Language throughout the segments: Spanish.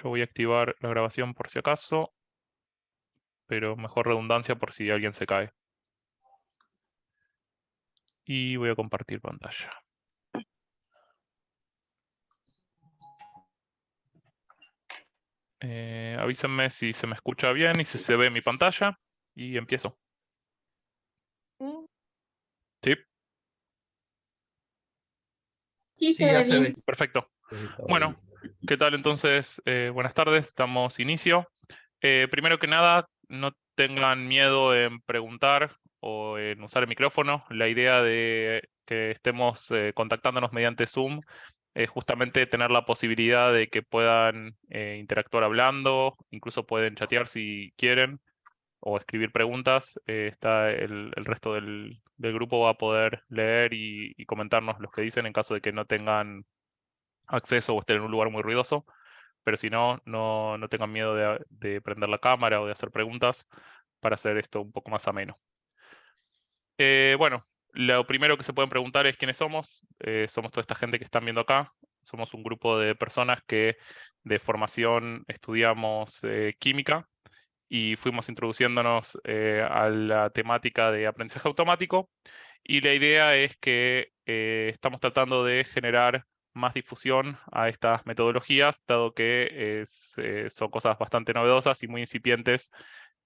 Yo voy a activar la grabación por si acaso, pero mejor redundancia por si alguien se cae. Y voy a compartir pantalla. Avísenme si se me escucha bien y si se ve mi pantalla. Y empiezo. ¿Sí? Sí, se Sí, ya ve se bien. ve. Perfecto. Estaba Bueno, bien. ¿qué tal entonces? Buenas tardes, damos inicio. Primero que nada, no tengan miedo en preguntar o en usar el micrófono. La idea de que estemos contactándonos mediante Zoom es justamente tener la posibilidad de que puedan interactuar hablando, incluso pueden chatear si quieren o escribir preguntas. Está el resto del grupo va a poder leer y comentarnos lo que dicen en caso de que no tengan acceso o estén en un lugar muy ruidoso. Pero si no, no tengan miedo de prender la cámara o de hacer preguntas para hacer esto un poco más ameno. Bueno, lo primero que se pueden preguntar es quiénes somos. Somos toda esta gente que están viendo acá. Somos un grupo de personas que de formación estudiamos química y fuimos introduciéndonos a la temática de aprendizaje automático. Y la idea es que estamos tratando de generar más difusión a estas metodologías, dado que son cosas bastante novedosas y muy incipientes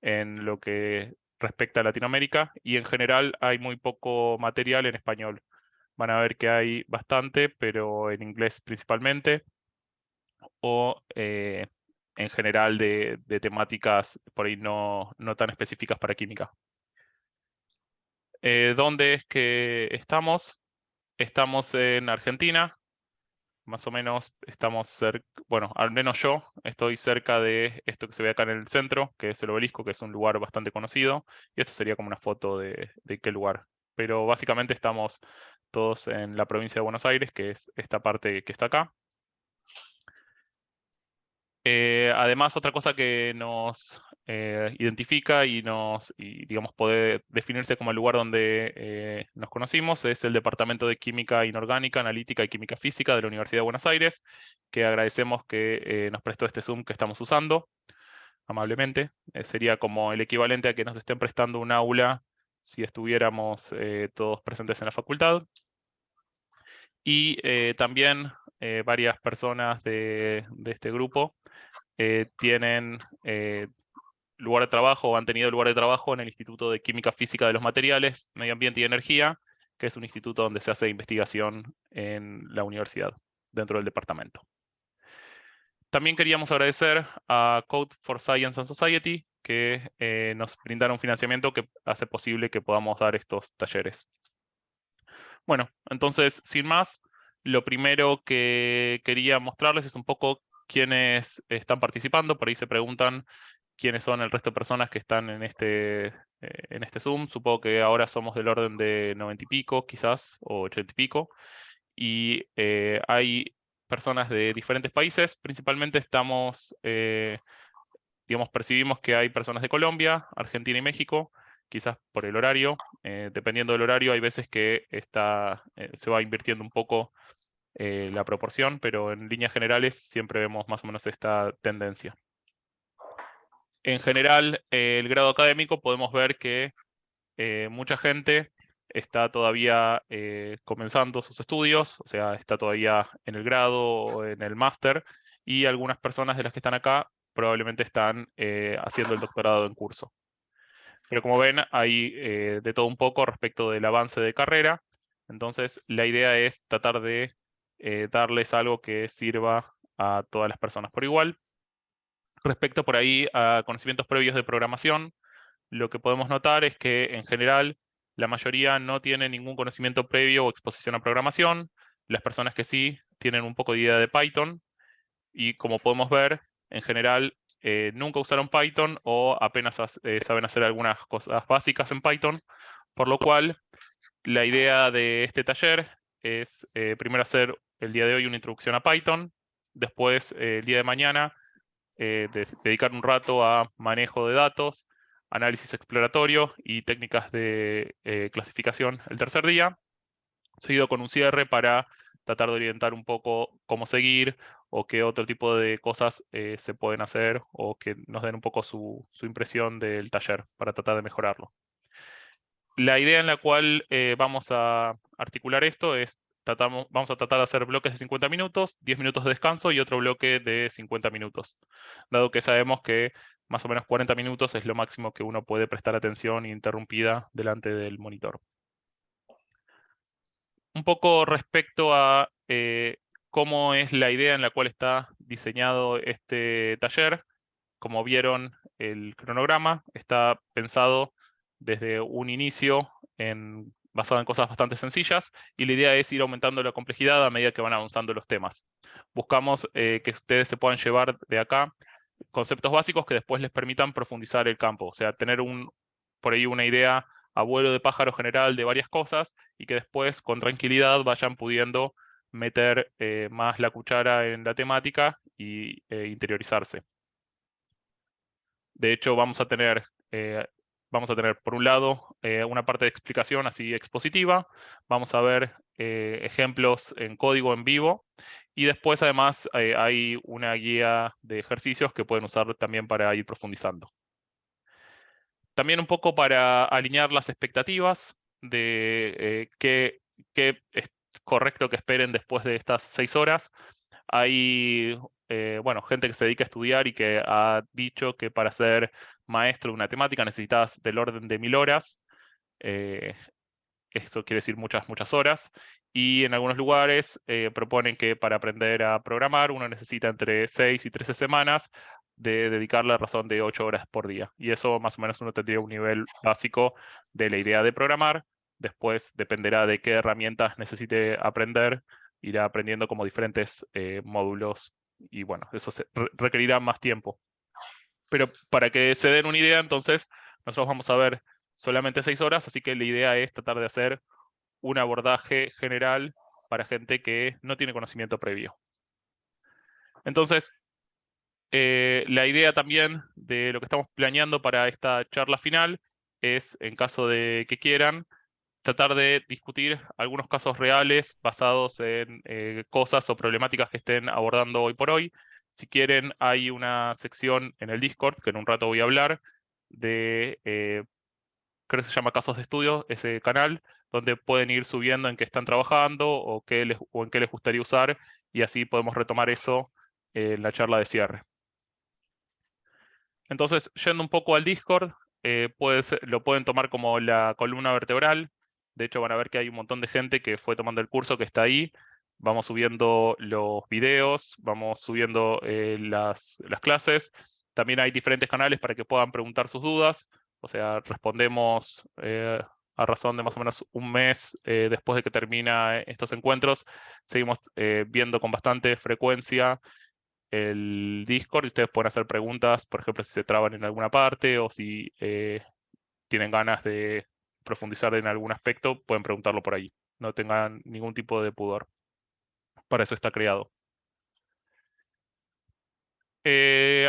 en lo que respecta a Latinoamérica, y en general hay muy poco material en español. Van a ver que hay bastante, pero en inglés principalmente, o en general de temáticas por ahí no tan específicas para química. ¿Dónde es que estamos? Estamos en Argentina, más o menos estamos cerca, bueno, al menos yo estoy cerca de esto que se ve acá en el centro, que es el Obelisco, que es un lugar bastante conocido, y esto sería como una foto de qué lugar. Pero básicamente estamos todos en la provincia de Buenos Aires, que es esta parte que está acá. Además, otra cosa que nos identifica y digamos puede definirse como el lugar donde nos conocimos es el Departamento de Química Inorgánica, Analítica y Química Física de la Universidad de Buenos Aires, que agradecemos que nos prestó este Zoom que estamos usando amablemente. Sería como el equivalente a que nos estén prestando un aula si estuviéramos todos presentes en la facultad. Y también varias personas de este grupo tienen lugar de trabajo o han tenido lugar de trabajo en el Instituto de Química Física de los Materiales, Medio Ambiente y Energía, que es un instituto donde se hace investigación en la universidad, dentro del departamento. También queríamos agradecer a Code for Science and Society, que nos brindaron financiamiento que hace posible que podamos dar estos talleres. Bueno, entonces, sin más, lo primero que quería mostrarles es un poco quiénes están participando. Por ahí se preguntan quiénes son el resto de personas que están en este Zoom. Supongo que ahora somos del orden de 90 y pico, quizás, o 80 y pico. Y hay personas de diferentes países. Principalmente digamos, percibimos que hay personas de Colombia, Argentina y México, quizás por el horario. Dependiendo del horario, hay veces que se va invirtiendo un poco la proporción, pero en líneas generales siempre vemos más o menos esta tendencia. En general, el grado académico podemos ver que mucha gente está todavía comenzando sus estudios, o sea, está todavía en el grado o en el máster, y algunas personas de las que están acá probablemente están haciendo el doctorado en curso. Pero como ven, hay de todo un poco respecto del avance de carrera, entonces la idea es tratar de darles algo que sirva a todas las personas por igual. Respecto por ahí a conocimientos previos de programación, lo que podemos notar es que en general la mayoría no tiene ningún conocimiento previo o exposición a programación. Las personas que sí tienen un poco de idea de Python, y como podemos ver, en general nunca usaron Python o apenas saben hacer algunas cosas básicas en Python, por lo cual la idea de este taller es primero hacer el día de hoy una introducción a Python, después el día de mañana dedicar un rato a manejo de datos, análisis exploratorio y técnicas de clasificación el tercer día, seguido con un cierre para tratar de orientar un poco cómo seguir o qué otro tipo de cosas se pueden hacer o que nos den un poco su impresión del taller para tratar de mejorarlo. La idea en la cual vamos a articular esto es, vamos a tratar de hacer bloques de 50 minutos, 10 minutos de descanso y otro bloque de 50 minutos, dado que sabemos que más o menos 40 minutos es lo máximo que uno puede prestar atención ininterrumpida delante del monitor. Un poco respecto a cómo es la idea en la cual está diseñado este taller. Como vieron, el cronograma está pensado desde un inicio basado en cosas bastante sencillas y la idea es ir aumentando la complejidad a medida que van avanzando los temas. Buscamos que ustedes se puedan llevar de acá conceptos básicos que después les permitan profundizar el campo, o sea, tener por ahí una idea a vuelo de pájaro general de varias cosas y que después con tranquilidad vayan pudiendo meter más la cuchara en la temática y interiorizarse. De hecho, vamos a tener por un lado una parte de explicación así expositiva, vamos a ver ejemplos en código en vivo y después además hay una guía de ejercicios que pueden usar también para ir profundizando. También un poco para alinear las expectativas de qué es correcto que esperen después de estas 6 horas. Hay bueno, gente que se dedica a estudiar y que ha dicho que para ser maestro de una temática necesitas del orden de 1000 horas. Esto quiere decir muchas, muchas horas. Y en algunos lugares proponen que para aprender a programar uno necesita entre 6 y 13 semanas de dedicarle a razón de 8 horas por día. Y eso más o menos uno tendría un nivel básico de la idea de programar. Después dependerá de qué herramientas necesite aprender. Irá aprendiendo como diferentes módulos y bueno, eso requerirá más tiempo. Pero para que se den una idea, entonces, nosotros vamos a ver solamente 6 horas, así que la idea es tratar de hacer un abordaje general para gente que no tiene conocimiento previo. Entonces, la idea también de lo que estamos planeando para esta charla final es, en caso de que quieran, tratar de discutir algunos casos reales basados en cosas o problemáticas que estén abordando hoy por hoy. Si quieren, hay una sección en el Discord, que en un rato voy a hablar, creo que se llama Casos de Estudio, ese canal, donde pueden ir subiendo en qué están trabajando o en qué les gustaría usar, y así podemos retomar eso en la charla de cierre. Entonces, yendo un poco al Discord, lo pueden tomar como la columna vertebral. De hecho, van a ver que hay un montón de gente que fue tomando el curso que está ahí. Vamos subiendo los videos, vamos subiendo las clases. También hay diferentes canales para que puedan preguntar sus dudas. O sea, respondemos a razón de más o menos un mes después de que termina estos encuentros. Seguimos viendo con bastante frecuencia el Discord y ustedes pueden hacer preguntas, por ejemplo, si se traban en alguna parte o si tienen ganas de profundizar en algún aspecto, pueden preguntarlo por ahí. No tengan ningún tipo de pudor. Para eso está creado.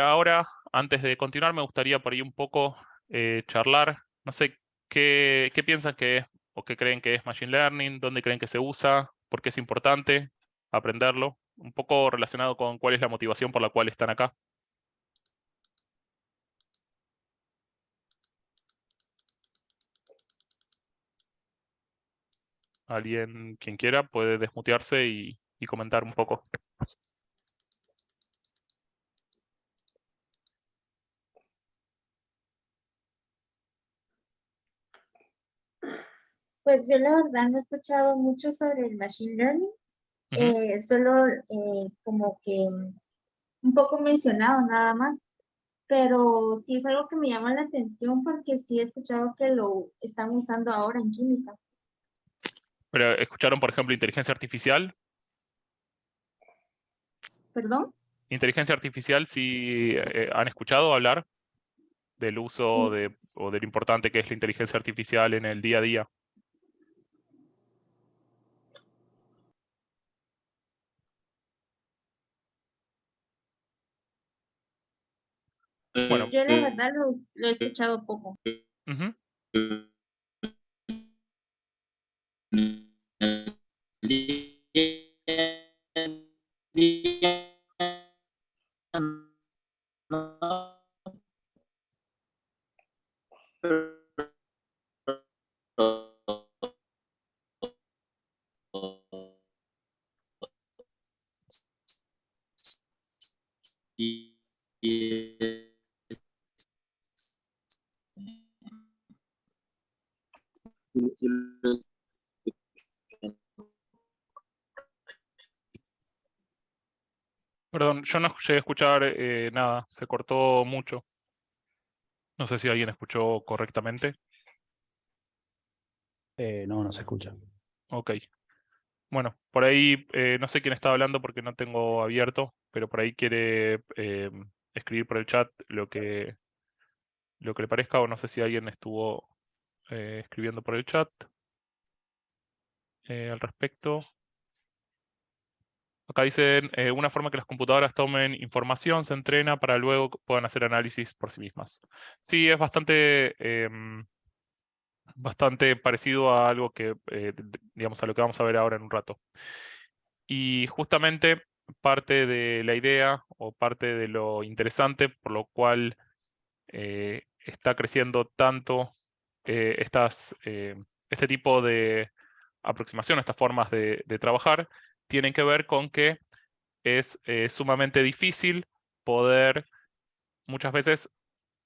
Ahora, antes de continuar, me gustaría por ahí un poco charlar. No sé qué piensan que es o qué creen que es Machine Learning, dónde creen que se usa, por qué es importante aprenderlo. Un poco relacionado con cuál es la motivación por la cual están acá. Alguien, quien quiera, puede desmutearse y comentar un poco. Pues yo la verdad no he escuchado mucho sobre el Machine Learning, solo como que un poco mencionado nada más, pero sí es algo que me llama la atención porque sí he escuchado que lo están usando ahora en química. Pero, ¿escucharon, por ejemplo, inteligencia artificial? ¿Perdón? Inteligencia artificial, sí han escuchado hablar del uso o de lo importante que es la inteligencia artificial en el día a día. Bueno. Yo la verdad lo he escuchado poco. Ujú. Perdón, yo no llegué a escuchar nada, se cortó mucho. No sé si alguien escuchó correctamente. No, no se escucha. Ok. Bueno, por ahí no sé quién está hablando porque no tengo abierto, pero por ahí quiere escribir por el chat lo que le parezca, o no sé si alguien estuvo escribiendo por el chat al respecto. Acá dicen, una forma que las computadoras tomen información se entrena para luego que puedan hacer análisis por sí mismas. Sí, es bastante parecido a algo que, digamos, a lo que vamos a ver ahora en un rato. Y justamente parte de la idea o parte de lo interesante por lo cual está creciendo tanto este tipo de aproximación, estas formas de trabajar, tienen que ver con que es sumamente difícil poder muchas veces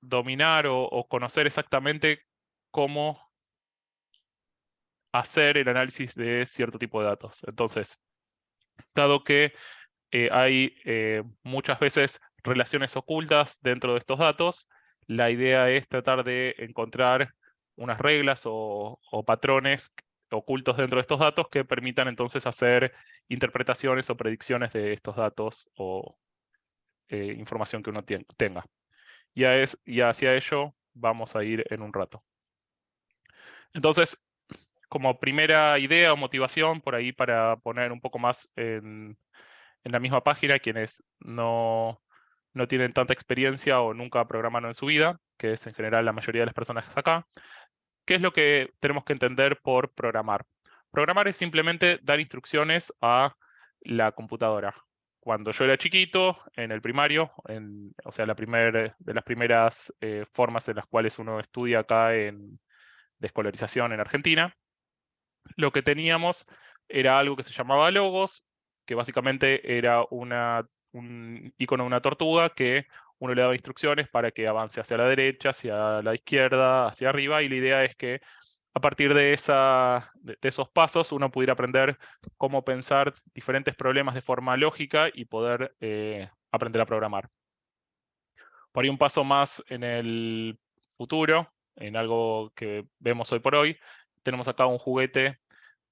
dominar o conocer exactamente cómo hacer el análisis de cierto tipo de datos. Entonces, dado que hay muchas veces relaciones ocultas dentro de estos datos, la idea es tratar de encontrar unas reglas o patrones ocultos dentro de estos datos que permitan entonces hacer interpretaciones o predicciones de estos datos o información que uno tenga. Y hacia ello vamos a ir en un rato. Entonces, como primera idea o motivación, por ahí para poner un poco más en la misma página, quienes no tienen tanta experiencia o nunca programaron en su vida, que es en general la mayoría de las personas acá, ¿qué es lo que tenemos que entender por programar? Programar es simplemente dar instrucciones a la computadora. Cuando yo era chiquito, en el primario, o sea, de las primeras formas en las cuales uno estudia acá de escolarización en Argentina, lo que teníamos era algo que se llamaba logos, que básicamente era un icono de una tortuga que uno le daba instrucciones para que avance hacia la derecha, hacia la izquierda, hacia arriba, y la idea es que a partir de esos pasos uno pudiera aprender cómo pensar diferentes problemas de forma lógica y poder aprender a programar. Por ahí un paso más en el futuro, en algo que vemos hoy por hoy, tenemos acá un juguete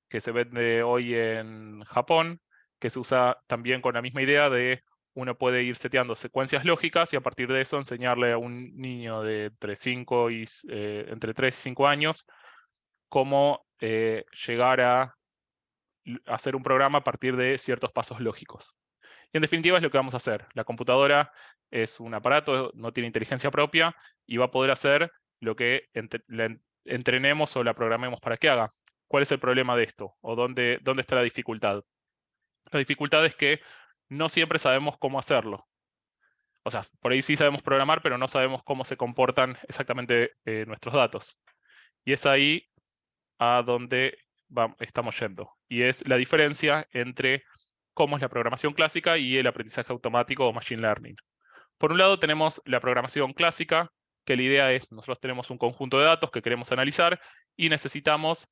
que se vende hoy en Japón, que se usa también con la misma idea de uno puede ir seteando secuencias lógicas y a partir de eso enseñarle a un niño de entre 3 y 5 años cómo llegar a hacer un programa a partir de ciertos pasos lógicos. Y en definitiva es lo que vamos a hacer. La computadora es un aparato, no tiene inteligencia propia y va a poder hacer lo que la entrenemos o la programemos para que haga. ¿Cuál es el problema de esto? ¿O dónde está la dificultad? La dificultad es que no siempre sabemos cómo hacerlo. O sea, por ahí sí sabemos programar, pero no sabemos cómo se comportan exactamente nuestros datos. Y es ahí a donde estamos yendo. Y es la diferencia entre cómo es la programación clásica y el aprendizaje automático o machine learning. Por un lado tenemos la programación clásica, que la idea es, nosotros tenemos un conjunto de datos que queremos analizar y necesitamos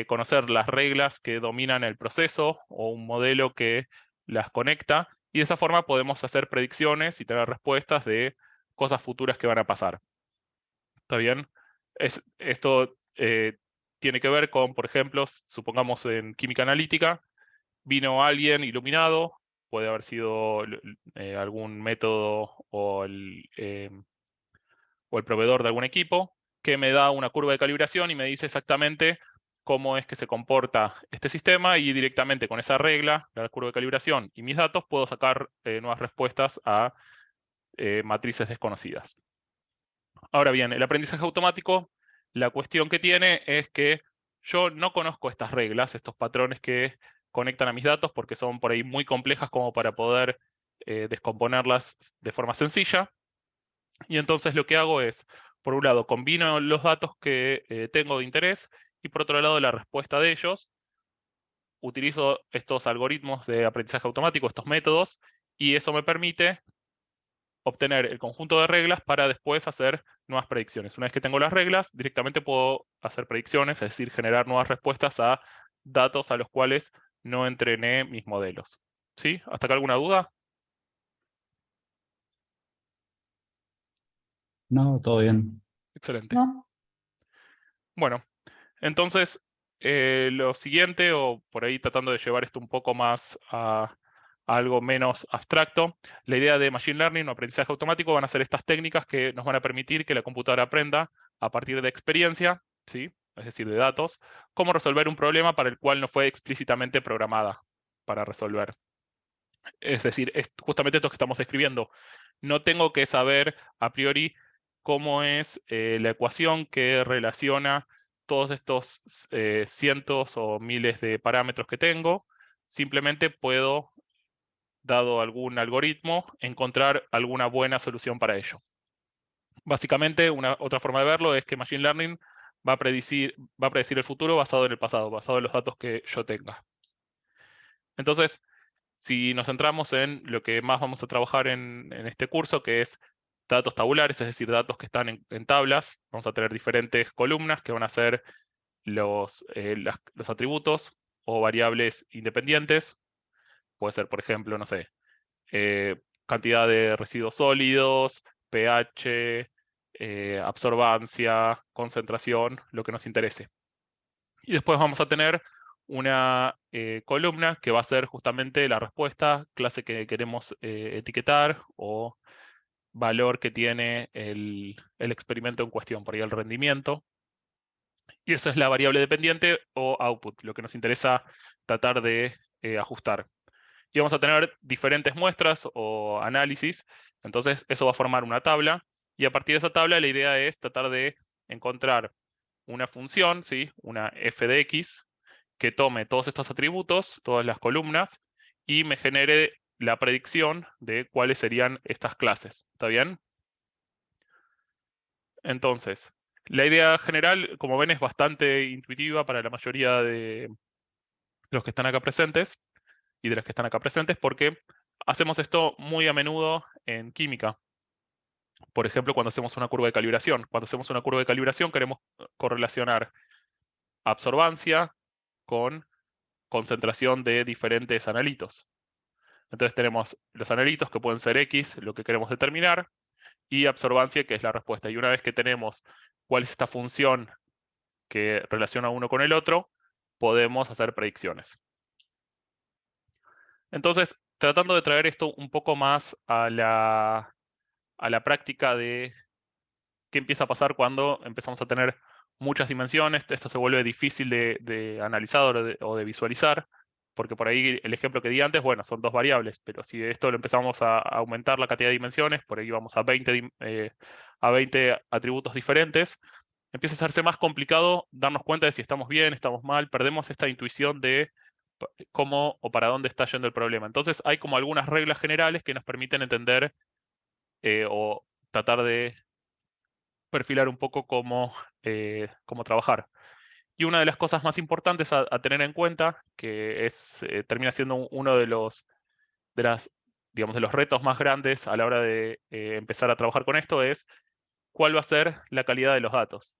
conocer las reglas que dominan el proceso o un modelo que las conecta, y de esa forma podemos hacer predicciones y tener respuestas de cosas futuras que van a pasar. ¿Está bien? Esto tiene que ver con, por ejemplo, supongamos en química analítica, vino alguien iluminado, puede haber sido algún método o el proveedor de algún equipo, que me da una curva de calibración y me dice exactamente cómo es que se comporta este sistema, y directamente con esa regla, la curva de calibración y mis datos, puedo sacar nuevas respuestas a matrices desconocidas. Ahora bien, el aprendizaje automático, la cuestión que tiene es que yo no conozco estas reglas, estos patrones conectan a mis datos porque son por ahí muy complejas como para poder descomponerlas de forma sencilla. Y entonces lo que hago es, por un lado, combino los datos que tengo de interés y por otro lado la respuesta de ellos. Utilizo estos algoritmos de aprendizaje automático, estos métodos, y eso me permite obtener el conjunto de reglas para después hacer nuevas predicciones. Una vez que tengo las reglas, directamente puedo hacer predicciones, es decir, generar nuevas respuestas a datos a los cuales no entrené mis modelos. ¿Sí? ¿Hasta acá alguna duda? No, todo bien. Excelente. ¿No? Bueno, entonces lo siguiente, o por ahí tratando de llevar esto un poco más a algo menos abstracto, la idea de Machine Learning o aprendizaje automático van a ser estas técnicas que nos van a permitir que la computadora aprenda a partir de experiencia, ¿sí? Es decir, de datos, cómo resolver un problema para el cual no fue explícitamente programada para resolver. Es decir, es justamente esto que estamos describiendo. No tengo que saber a priori cómo es la ecuación que relaciona todos estos cientos o miles de parámetros que tengo. Simplemente puedo, dado algún algoritmo, encontrar alguna buena solución para ello. Básicamente, otra forma de verlo es que Machine Learning va a predecir el futuro basado en el pasado, basado en los datos que yo tenga. Entonces, si nos centramos en lo que más vamos a trabajar en este curso, que es datos tabulares, es decir, datos que están en tablas, vamos a tener diferentes columnas que van a ser los atributos o variables independientes. Puede ser, por ejemplo, no sé, cantidad de residuos sólidos, pH, absorbancia, concentración, lo que nos interese. Y después vamos a tener una columna que va a ser justamente la respuesta, clase que queremos etiquetar o valor que tiene el experimento en cuestión, por ahí el rendimiento. Y esa es la variable dependiente o output, lo que nos interesa tratar de ajustar. Y vamos a tener diferentes muestras o análisis, entonces eso va a formar una tabla, y a partir de esa tabla la idea es tratar de encontrar una función, ¿sí? Una f de x, que tome todos estos atributos, todas las columnas, y me genere la predicción de cuáles serían estas clases. ¿Está bien? Entonces, la idea general, como ven, es bastante intuitiva para la mayoría de los que están acá presentes y de los que están acá presentes, porque hacemos esto muy a menudo en química. Por ejemplo, cuando hacemos una curva de calibración. Cuando hacemos una curva de calibración queremos correlacionar absorbancia con concentración de diferentes analitos. Entonces tenemos los analitos que pueden ser X, lo que queremos determinar, y absorbancia, que es la respuesta. Y una vez que tenemos cuál es esta función que relaciona uno con el otro, podemos hacer predicciones. Entonces, tratando de traer esto un poco más a la práctica de qué empieza a pasar cuando empezamos a tener muchas dimensiones, esto se vuelve difícil de analizar o de visualizar, porque por ahí el ejemplo que di antes, bueno, son dos variables, pero si esto lo empezamos a aumentar la cantidad de dimensiones, por ahí vamos a 20 atributos diferentes, empieza a hacerse más complicado darnos cuenta de si estamos bien, estamos mal, perdemos esta intuición de cómo o para dónde está yendo el problema. Entonces hay como algunas reglas generales que nos permiten entender o tratar de perfilar un poco cómo trabajar. Y una de las cosas más importantes a tener en cuenta, que termina siendo uno digamos, de los retos más grandes a la hora de empezar a trabajar con esto, es cuál va a ser la calidad de los datos.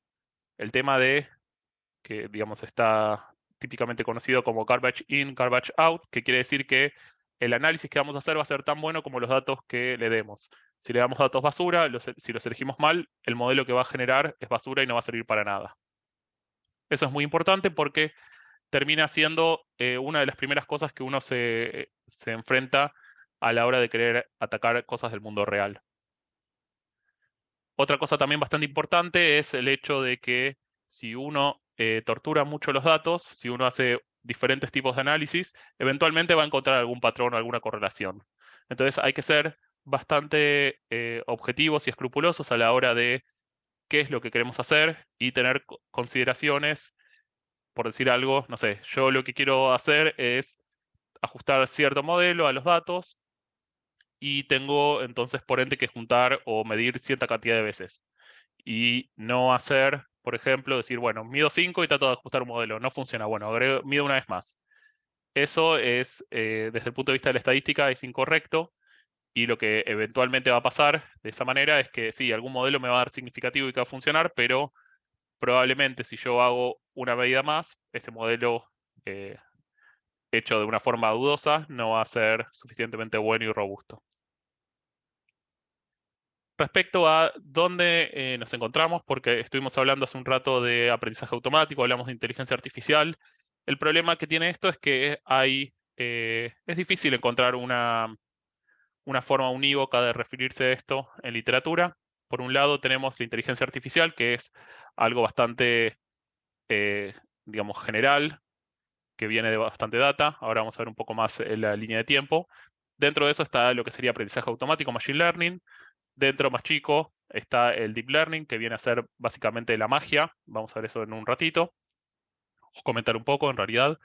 El tema que digamos está típicamente conocido como garbage in, garbage out, que quiere decir que el análisis que vamos a hacer va a ser tan bueno como los datos que le demos. Si le damos datos basura, si los elegimos mal, el modelo que va a generar es basura y no va a servir para nada. Eso es muy importante porque termina siendo una de las primeras cosas que uno se enfrenta a la hora de querer atacar cosas del mundo real. Otra cosa también bastante importante es el hecho de que si uno tortura mucho los datos, si uno hace diferentes tipos de análisis, eventualmente va a encontrar algún patrón o alguna correlación. Entonces hay que ser bastante objetivos y escrupulosos a la hora de qué es lo que queremos hacer y tener consideraciones, por decir algo, no sé, yo lo que quiero hacer es ajustar cierto modelo a los datos y tengo entonces por ende que juntar o medir cierta cantidad de veces. Y no hacer, por ejemplo, decir, bueno, mido 5 y trato de ajustar un modelo. No funciona. Bueno, mido una vez más. Eso es, desde el punto de vista de la estadística, es incorrecto. Y lo que eventualmente va a pasar de esa manera es que sí, algún modelo me va a dar significativo y que va a funcionar, pero probablemente si yo hago una medida más, este modelo eh, hecho de una forma dudosa no va a ser suficientemente bueno y robusto. Respecto a dónde nos encontramos, porque estuvimos hablando hace un rato de aprendizaje automático, hablamos de inteligencia artificial, el problema que tiene esto es que es difícil encontrar una forma unívoca de referirse a esto en literatura. Por un lado tenemos la inteligencia artificial, que es algo bastante, eh, digamos, general, que viene de bastante data. Ahora vamos a ver un poco más en la línea de tiempo. Dentro de eso está lo que sería aprendizaje automático, machine learning. Dentro más chico está el deep learning, que viene a ser básicamente la magia. Vamos a ver eso en un ratito, o comentar un poco en realidad.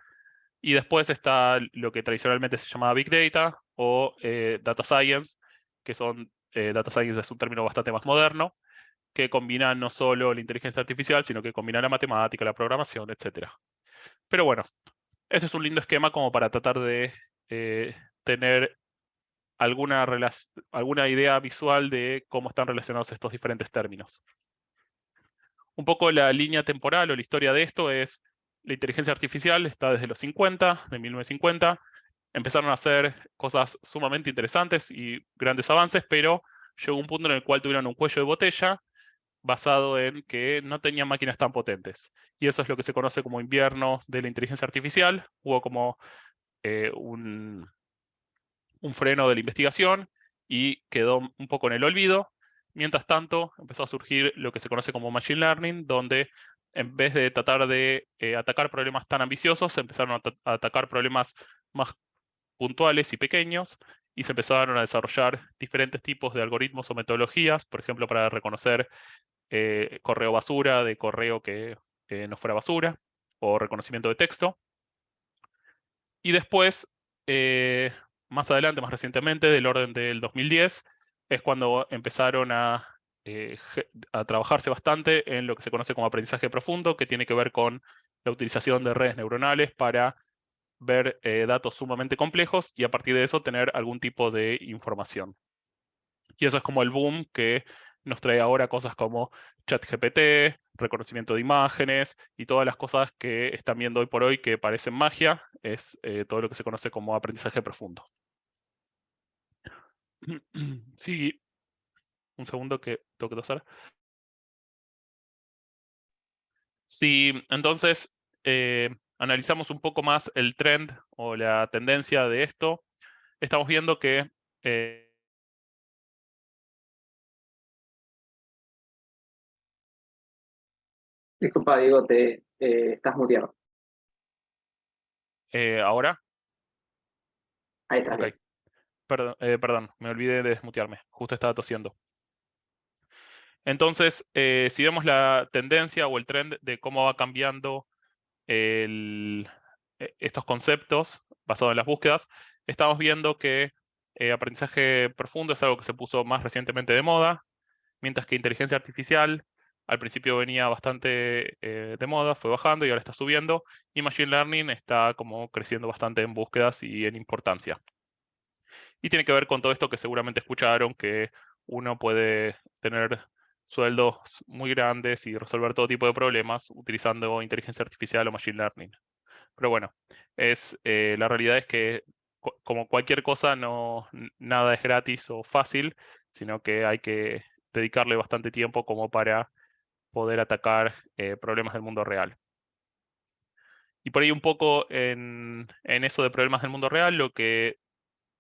Y después está lo que tradicionalmente se llamaba Big Data o Data Science, que Data Science es un término bastante más moderno, que combina no solo la inteligencia artificial, sino que combina la matemática, la programación, etcétera. Pero bueno, este es un lindo esquema como para tratar de tener alguna idea visual de cómo están relacionados estos diferentes términos. Un poco la línea temporal o la historia de esto es, la inteligencia artificial está desde los 50, de 1950, empezaron a hacer cosas sumamente interesantes y grandes avances, pero llegó un punto en el cual tuvieron un cuello de botella basado en que no tenían máquinas tan potentes. Y eso es lo que se conoce como invierno de la inteligencia artificial. Hubo como un freno de la investigación y quedó un poco en el olvido. Mientras tanto, empezó a surgir lo que se conoce como Machine Learning, donde en vez de tratar de atacar problemas tan ambiciosos, se empezaron a atacar problemas más puntuales y pequeños, y se empezaron a desarrollar diferentes tipos de algoritmos o metodologías, por ejemplo, para reconocer correo basura de correo que no fuera basura, o reconocimiento de texto. Y después, más adelante, más recientemente, del orden del 2010, es cuando empezaron a trabajarse bastante en lo que se conoce como aprendizaje profundo, que tiene que ver con la utilización de redes neuronales para ver datos sumamente complejos y a partir de eso tener algún tipo de información. Y eso es como el boom que nos trae ahora cosas como ChatGPT, reconocimiento de imágenes y todas las cosas que están viendo hoy por hoy que parecen magia, es todo lo que se conoce como aprendizaje profundo. Sí, un segundo que tengo que tosar. Si entonces analizamos un poco más el trend o la tendencia de esto, estamos viendo que Disculpa, Diego, te estás muteado. ahora, Ahí está, ok, bien. perdón, me olvidé de desmutearme, justo estaba tosiendo. Entonces, si vemos la tendencia o el trend de cómo va cambiando estos conceptos basados en las búsquedas, estamos viendo que aprendizaje profundo es algo que se puso más recientemente de moda, mientras que inteligencia artificial al principio venía bastante de moda, fue bajando y ahora está subiendo, y machine learning está como creciendo bastante en búsquedas y en importancia. Y tiene que ver con todo esto que seguramente escucharon, que uno puede tener sueldos muy grandes y resolver todo tipo de problemas utilizando inteligencia artificial o machine learning. Pero bueno, la realidad es que como cualquier cosa, nada es gratis o fácil, sino que hay que dedicarle bastante tiempo como para poder atacar problemas del mundo real. Y por ahí un poco en eso de problemas del mundo real, lo que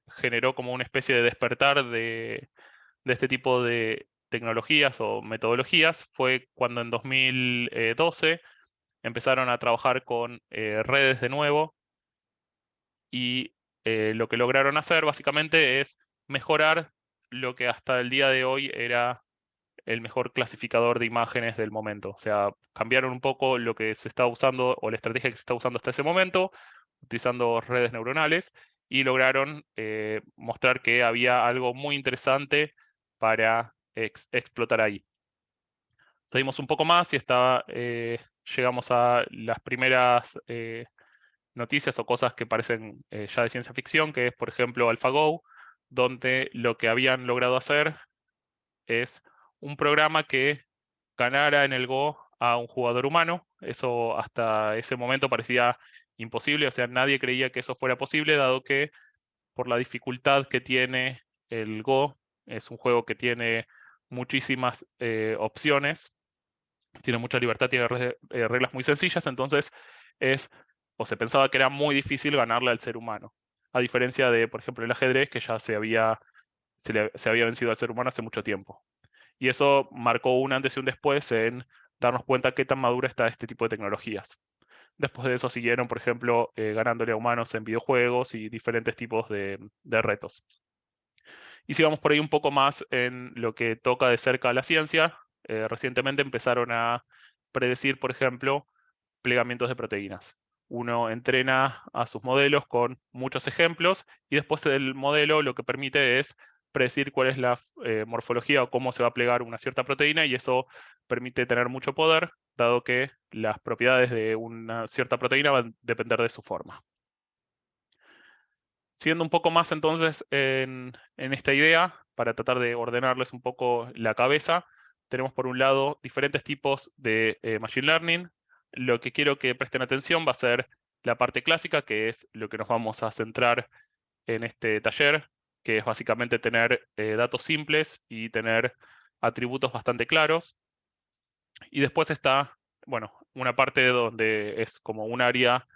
generó como una especie de despertar de este tipo de tecnologías o metodologías fue cuando en 2012 empezaron a trabajar con redes de nuevo y lo que lograron hacer básicamente es mejorar lo que hasta el día de hoy era el mejor clasificador de imágenes del momento. O sea, cambiaron un poco lo que se estaba usando o la estrategia que se está usando hasta ese momento, utilizando redes neuronales y lograron mostrar que había algo muy interesante para explotar ahí. Seguimos un poco más y llegamos a las primeras noticias o cosas que parecen ya de ciencia ficción, que es, por ejemplo, AlphaGo, donde lo que habían logrado hacer es un programa que ganara en el Go a un jugador humano. Eso hasta ese momento parecía imposible, o sea, nadie creía que eso fuera posible, dado que por la dificultad que tiene el Go, es un juego que tiene muchísimas opciones, tiene mucha libertad, tiene reglas muy sencillas, entonces se pensaba que era muy difícil ganarle al ser humano. A diferencia de, por ejemplo, el ajedrez, que ya se había vencido al ser humano hace mucho tiempo. Y eso marcó un antes y un después en darnos cuenta qué tan madura está este tipo de tecnologías. Después de eso siguieron, por ejemplo, ganándole a humanos en videojuegos y diferentes tipos de retos. Y sigamos por ahí un poco más en lo que toca de cerca a la ciencia. Recientemente empezaron a predecir, por ejemplo, plegamientos de proteínas. Uno entrena a sus modelos con muchos ejemplos y después el modelo lo que permite es predecir cuál es la morfología o cómo se va a plegar una cierta proteína, y eso permite tener mucho poder, dado que las propiedades de una cierta proteína van a depender de su forma. Siguiendo un poco más entonces en esta idea, para tratar de ordenarles un poco la cabeza, tenemos por un lado diferentes tipos de Machine Learning. Lo que quiero que presten atención va a ser la parte clásica, que es lo que nos vamos a centrar en este taller, que es básicamente tener datos simples y tener atributos bastante claros. Y después está, bueno, una parte donde es como un área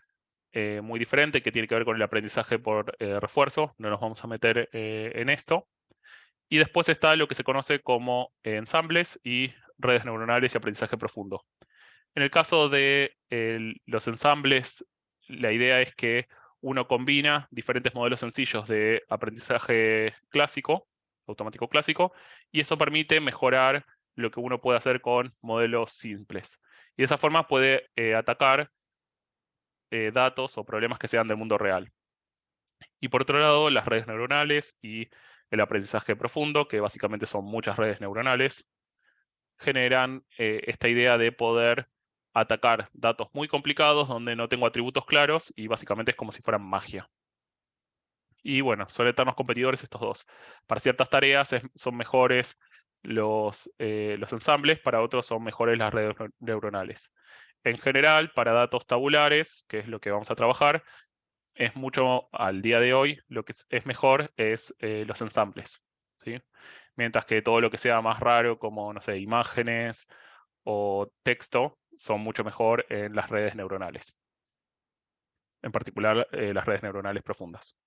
muy diferente que tiene que ver con el aprendizaje por refuerzo. No nos vamos a meter en esto. Y después está lo que se conoce como ensambles y redes neuronales y aprendizaje profundo. En el caso de los ensambles, la idea es que uno combina diferentes modelos sencillos de aprendizaje clásico, automático clásico, y eso permite mejorar lo que uno puede hacer con modelos simples. Y de esa forma puede atacar datos o problemas que sean del mundo real. Y por otro lado, las redes neuronales y el aprendizaje profundo, que básicamente son muchas redes neuronales, generan esta idea de poder atacar datos muy complicados donde no tengo atributos claros y básicamente es como si fueran magia. Y bueno, suelen estar los competidores estos dos. Para ciertas tareas son mejores los ensambles, para otros son mejores las redes neuronales. En general, para datos tabulares, que es lo que vamos a trabajar, es mucho al día de hoy, lo que es mejor es los ensambles, ¿sí? Mientras que todo lo que sea más raro, como, no sé, imágenes o texto, son mucho mejor en las redes neuronales. En particular, las redes neuronales profundas.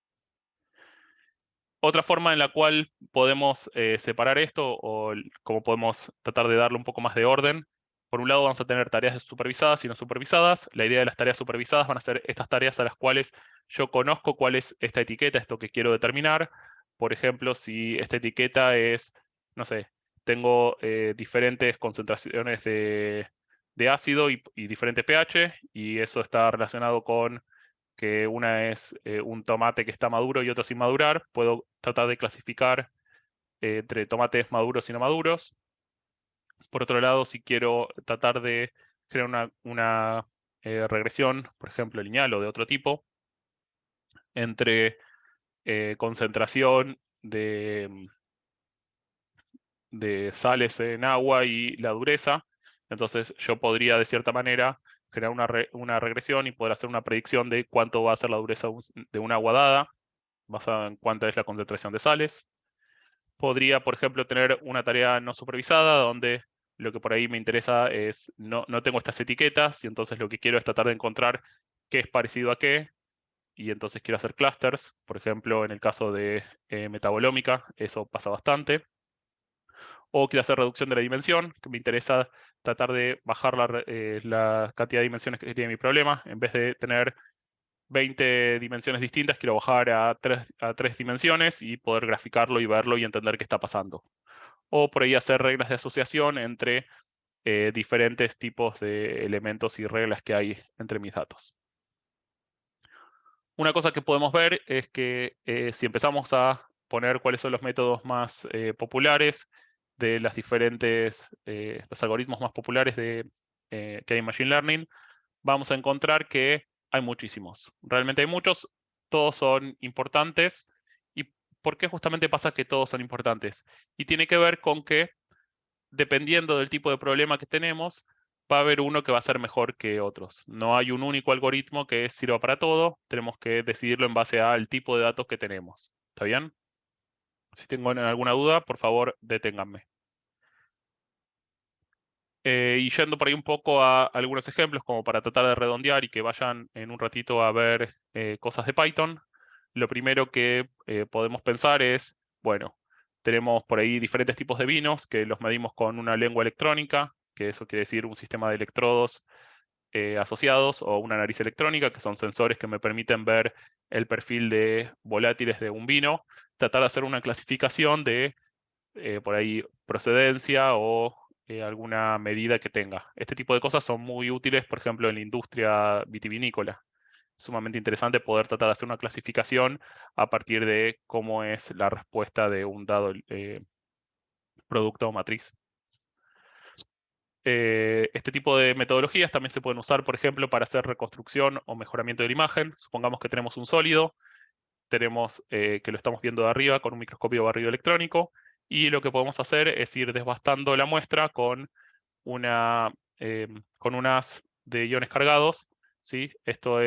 Otra forma en la cual podemos separar esto, o cómo podemos tratar de darle un poco más de orden, por un lado vamos a tener tareas supervisadas y no supervisadas. La idea de las tareas supervisadas van a ser estas tareas a las cuales yo conozco cuál es esta etiqueta, esto que quiero determinar. Por ejemplo, si esta etiqueta es, no sé, tengo diferentes concentraciones de ácido y diferente pH, y eso está relacionado con que una es un tomate que está maduro y otro sin madurar. Puedo tratar de clasificar entre tomates maduros y no maduros. Por otro lado, si quiero tratar de crear una regresión, por ejemplo, lineal o de otro tipo, entre concentración de sales en agua y la dureza, entonces yo podría de cierta manera crear una regresión y poder hacer una predicción de cuánto va a ser la dureza de una agua dada, basada en cuánta es la concentración de sales. Podría, por ejemplo, tener una tarea no supervisada donde lo que por ahí me interesa es, no tengo estas etiquetas y entonces lo que quiero es tratar de encontrar qué es parecido a qué, y entonces quiero hacer clusters. Por ejemplo, en el caso de metabolómica, eso pasa bastante. O quiero hacer reducción de la dimensión, que me interesa tratar de bajar la cantidad de dimensiones que tiene mi problema. En vez de tener 20 dimensiones distintas, quiero bajar a 3 dimensiones y poder graficarlo y verlo y entender qué está pasando. O por ahí hacer reglas de asociación entre diferentes tipos de elementos y reglas que hay entre mis datos. Una cosa que podemos ver es que si empezamos a poner cuáles son los métodos más populares de las diferentes, los algoritmos más populares que hay en Machine Learning, vamos a encontrar que hay muchísimos. Realmente hay muchos, todos son importantes. ¿Y por qué justamente pasa que todos son importantes? Y tiene que ver con que, dependiendo del tipo de problema que tenemos, va a haber uno que va a ser mejor que otros. No hay un único algoritmo que sirva para todo, tenemos que decidirlo en base al tipo de datos que tenemos. ¿Está bien? Si tengo alguna duda, por favor, deténganme. Y yendo por ahí un poco a algunos ejemplos, como para tratar de redondear y que vayan en un ratito a ver cosas de Python, lo primero que podemos pensar es, bueno, tenemos por ahí diferentes tipos de vinos que los medimos con una lengua electrónica, que eso quiere decir un sistema de electrodos asociados, o una nariz electrónica, que son sensores que me permiten ver el perfil de volátiles de un vino, tratar de hacer una clasificación de por ahí procedencia o alguna medida que tenga. Este tipo de cosas son muy útiles, por ejemplo, en la industria vitivinícola. Sumamente interesante poder tratar de hacer una clasificación a partir de cómo es la respuesta de un dado producto o matriz. Este tipo de metodologías también se pueden usar, por ejemplo, para hacer reconstrucción o mejoramiento de la imagen. Supongamos que tenemos un sólido, tenemos que lo estamos viendo de arriba con un microscopio barrido electrónico, y lo que podemos hacer es ir desbastando la muestra con unas de iones cargados, ¿sí? Esto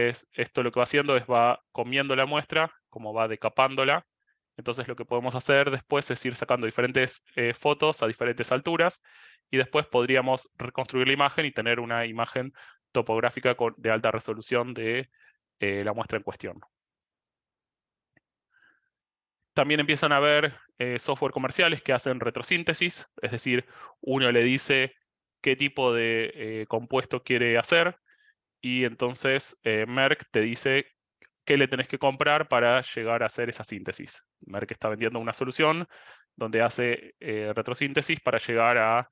lo que va haciendo es va comiendo la muestra, como va decapándola. Entonces lo que podemos hacer después es ir sacando diferentes fotos a diferentes alturas, y después podríamos reconstruir la imagen y tener una imagen topográfica de alta resolución de la muestra en cuestión. También empiezan a haber software comerciales que hacen retrosíntesis, es decir, uno le dice qué tipo de compuesto quiere hacer, y entonces Merck te dice qué le tenés que comprar para llegar a hacer esa síntesis. Merck está vendiendo una solución donde hace retrosíntesis para llegar a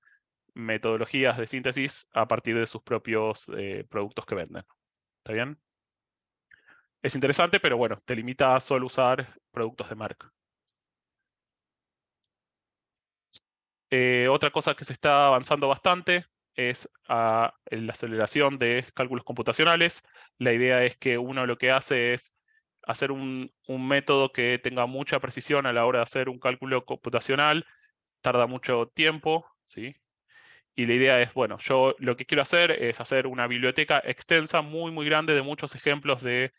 metodologías de síntesis a partir de sus propios productos que venden. ¿Está bien? Es interesante, pero bueno, te limita a solo usar productos de Merck. Otra cosa que se está avanzando bastante es la aceleración de cálculos computacionales. La idea es que uno lo que hace es hacer un método que tenga mucha precisión a la hora de hacer un cálculo computacional. Tarda mucho tiempo, ¿sí? Y la idea es, bueno, yo lo que quiero hacer es hacer una biblioteca extensa, muy, muy grande, de muchos ejemplos de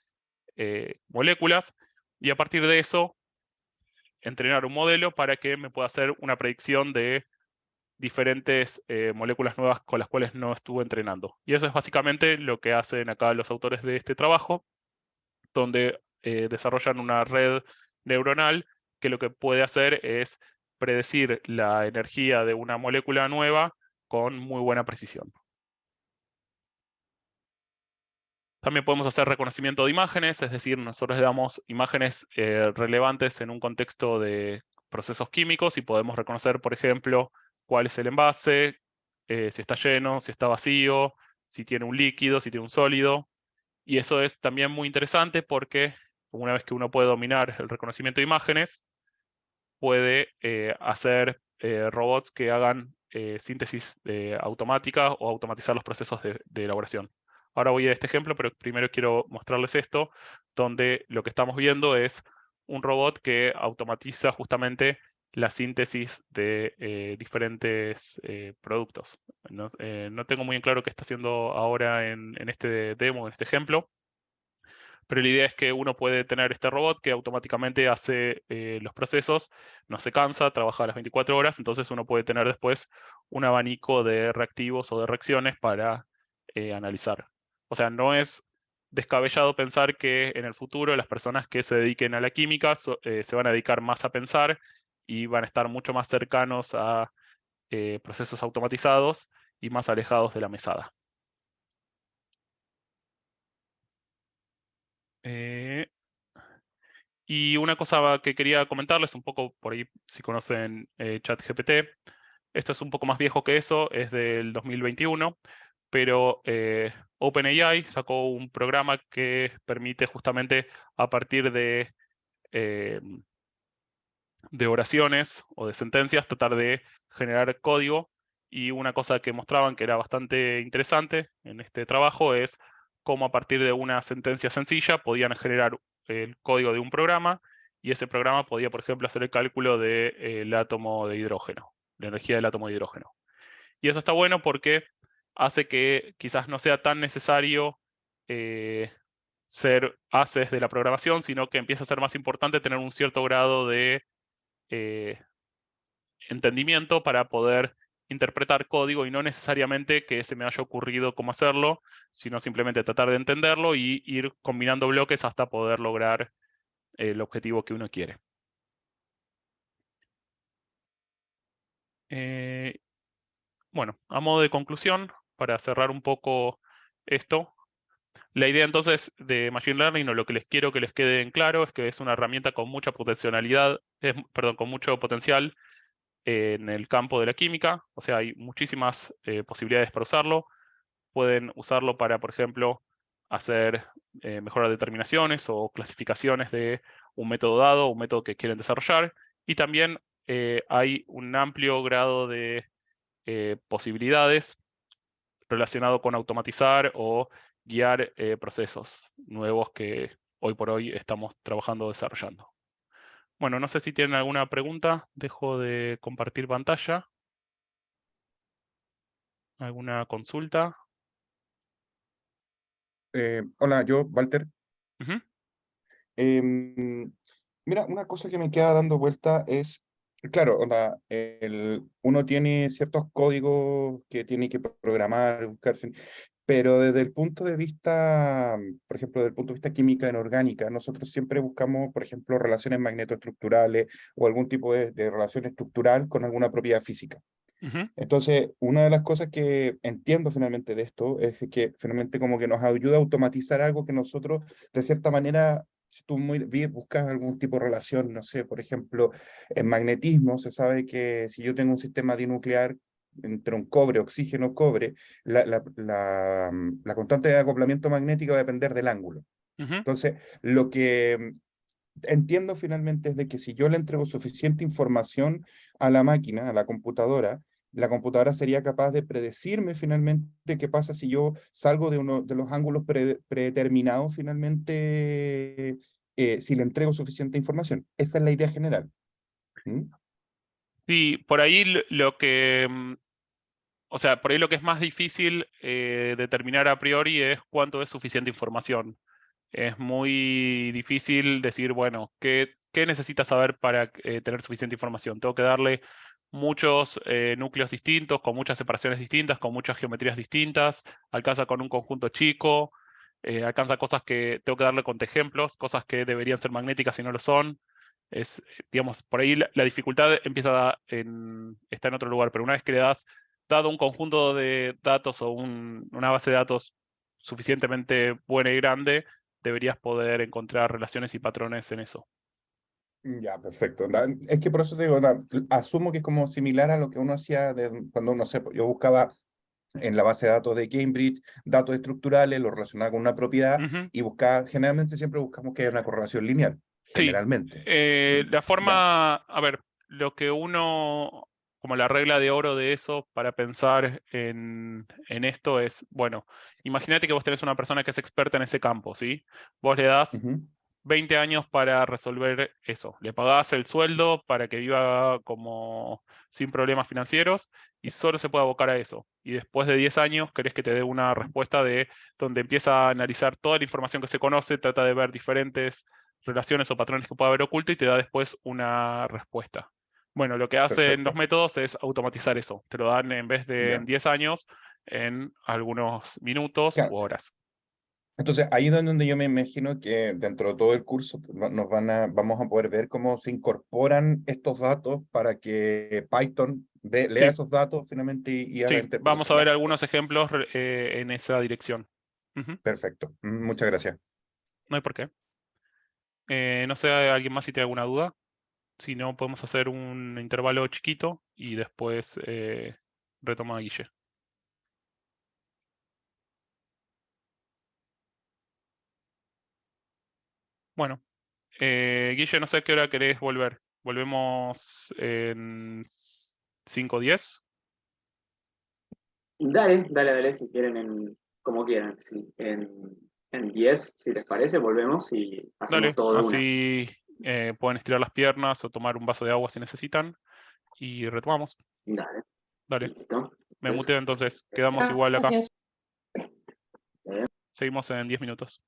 moléculas, y a partir de eso entrenar un modelo para que me pueda hacer una predicción de diferentes moléculas nuevas con las cuales no estuve entrenando. Y eso es básicamente lo que hacen acá los autores de este trabajo, donde desarrollan una red neuronal que lo que puede hacer es predecir la energía de una molécula nueva con muy buena precisión. También podemos hacer reconocimiento de imágenes, es decir, nosotros le damos imágenes relevantes en un contexto de procesos químicos y podemos reconocer, por ejemplo, cuál es el envase, si está lleno, si está vacío, si tiene un líquido, si tiene un sólido. Y eso es también muy interesante porque una vez que uno puede dominar el reconocimiento de imágenes, puede hacer robots que hagan síntesis automática o automatizar los procesos de elaboración. Ahora voy a este ejemplo, pero primero quiero mostrarles esto, donde lo que estamos viendo es un robot que automatiza justamente la síntesis de diferentes productos. No tengo muy en claro qué está haciendo ahora en este demo, en este ejemplo, pero la idea es que uno puede tener este robot que automáticamente hace los procesos, no se cansa, trabaja a las 24 horas, entonces uno puede tener después un abanico de reactivos o de reacciones para analizar. O sea, no es descabellado pensar que en el futuro las personas que se dediquen a la química se van a dedicar más a pensar y van a estar mucho más cercanos a procesos automatizados y más alejados de la mesada. Y una cosa que quería comentarles un poco, por ahí si conocen ChatGPT, esto es un poco más viejo que eso, es del 2021, pero OpenAI sacó un programa que permite justamente a partir de oraciones o de sentencias tratar de generar código. Y una cosa que mostraban que era bastante interesante en este trabajo es cómo a partir de una sentencia sencilla podían generar el código de un programa, y ese programa podía, por ejemplo, hacer el cálculo del átomo de hidrógeno, la energía del átomo de hidrógeno. Y eso está bueno porque hace que quizás no sea tan necesario ser haces de la programación, sino que empieza a ser más importante tener un cierto grado de eh, entendimiento para poder interpretar código, y no necesariamente que se me haya ocurrido cómo hacerlo, sino simplemente tratar de entenderlo y ir combinando bloques hasta poder lograr el objetivo que uno quiere. Bueno, a modo de conclusión, para cerrar un poco esto, la idea entonces de Machine Learning, o lo que les quiero que les quede en claro, es que es una herramienta con mucha potencialidad, perdón, con mucho potencial en el campo de la química. O sea, hay muchísimas posibilidades para usarlo. Pueden usarlo para, por ejemplo, hacer mejoras de determinaciones o clasificaciones de un método dado, un método que quieren desarrollar. Y también hay un amplio grado de posibilidades relacionado con automatizar o guiar procesos nuevos que hoy por hoy estamos trabajando desarrollando. Bueno, no sé si tienen alguna pregunta. Dejo de compartir pantalla. ¿Alguna consulta? Hola, yo, Walter. Ujú, Em, Mira, una cosa que me queda dando vuelta es, claro, uno tiene ciertos códigos que tiene que programar, buscarse, pero desde el punto de vista, por ejemplo, desde el punto de vista química inorgánica, nosotros siempre buscamos, por ejemplo, relaciones magnetoestructurales o algún tipo de relación estructural con alguna propiedad física. ujú, Entonces, una de las cosas que entiendo finalmente de esto es que finalmente como que nos ayuda a automatizar algo que nosotros, de cierta manera, si tú muy bien buscas algún tipo de relación, no sé, por ejemplo, en magnetismo se sabe que si yo tengo un sistema dinuclear entre un cobre, oxígeno, cobre, la constante de acoplamiento magnético va a depender del ángulo. ujú. Entonces, lo que entiendo finalmente es de que si yo le entrego suficiente información a la máquina, a la computadora sería capaz de predecirme finalmente qué pasa si yo salgo de uno de los ángulos predeterminados finalmente, si le entrego suficiente información. Esa es la idea general. ¿Mm? Sí, por ahí lo que, o sea, por ahí lo que es más difícil determinar a priori es cuánto es suficiente información. Es muy difícil decir, bueno, ¿qué necesitas saber para tener suficiente información? Tengo que darle muchos núcleos distintos, con muchas separaciones distintas, con muchas geometrías distintas, alcanza con un conjunto chico, alcanza cosas que tengo que darle con ejemplos, cosas que deberían ser magnéticas y no lo son. Es, digamos, por ahí la dificultad está en otro lugar, pero una vez que le das, dado un conjunto de datos o una base de datos suficientemente buena y grande, deberías poder encontrar relaciones y patrones en eso. Ya, perfecto. Es que por eso te digo, asumo que es como similar a lo que uno hacía cuando uno, sé, yo buscaba en la base de datos de Cambridge, datos estructurales, lo relacionaba con una propiedad Ujú. y buscar, generalmente siempre buscamos que haya una correlación lineal, Sí, generalmente. la Ya. forma, a ver, lo que uno, como la regla de oro de eso para pensar en esto es, bueno, imagínate que vos tenés una persona que es experta en ese campo, ¿sí? Vos le das Ujú. 20 años para resolver eso. Le pagás el sueldo para que viva como sin problemas financieros y solo se puede abocar a eso. Y después de 10 años querés que te dé una respuesta de donde empieza a analizar toda la información que se conoce, trata de ver diferentes relaciones o patrones que pueda haber oculto y te da después una respuesta. Bueno, lo que hacen los Perfecto. métodos es automatizar eso. Te lo dan en vez de en Ya. 10 años, en algunos minutos Claro. u horas. Entonces, ahí es donde yo me imagino que dentro de todo el curso vamos a poder ver cómo se incorporan estos datos para que Python lea Sí. esos datos finalmente y haga Sí, vamos interpretación. a ver Ya. algunos ejemplos en esa dirección. Ujú, Perfecto. Muchas gracias. no hay por qué. No sé, ¿alguien más si tiene alguna duda? Si no, podemos hacer un intervalo chiquito y después retoma Guille. Bueno, Guille, no sé a qué hora querés volver. ¿Volvemos en 5:10? Dale, si quieren, como quieran, sí. En 10, si les parece, volvemos y hacemos Dale, todo de una. así pueden estirar las piernas o tomar un vaso de agua si necesitan. Y retomamos. Dale, Dale, listo. me Entonces, muteo entonces. Quedamos igual acá. Gracias. Seguimos en 10 minutos.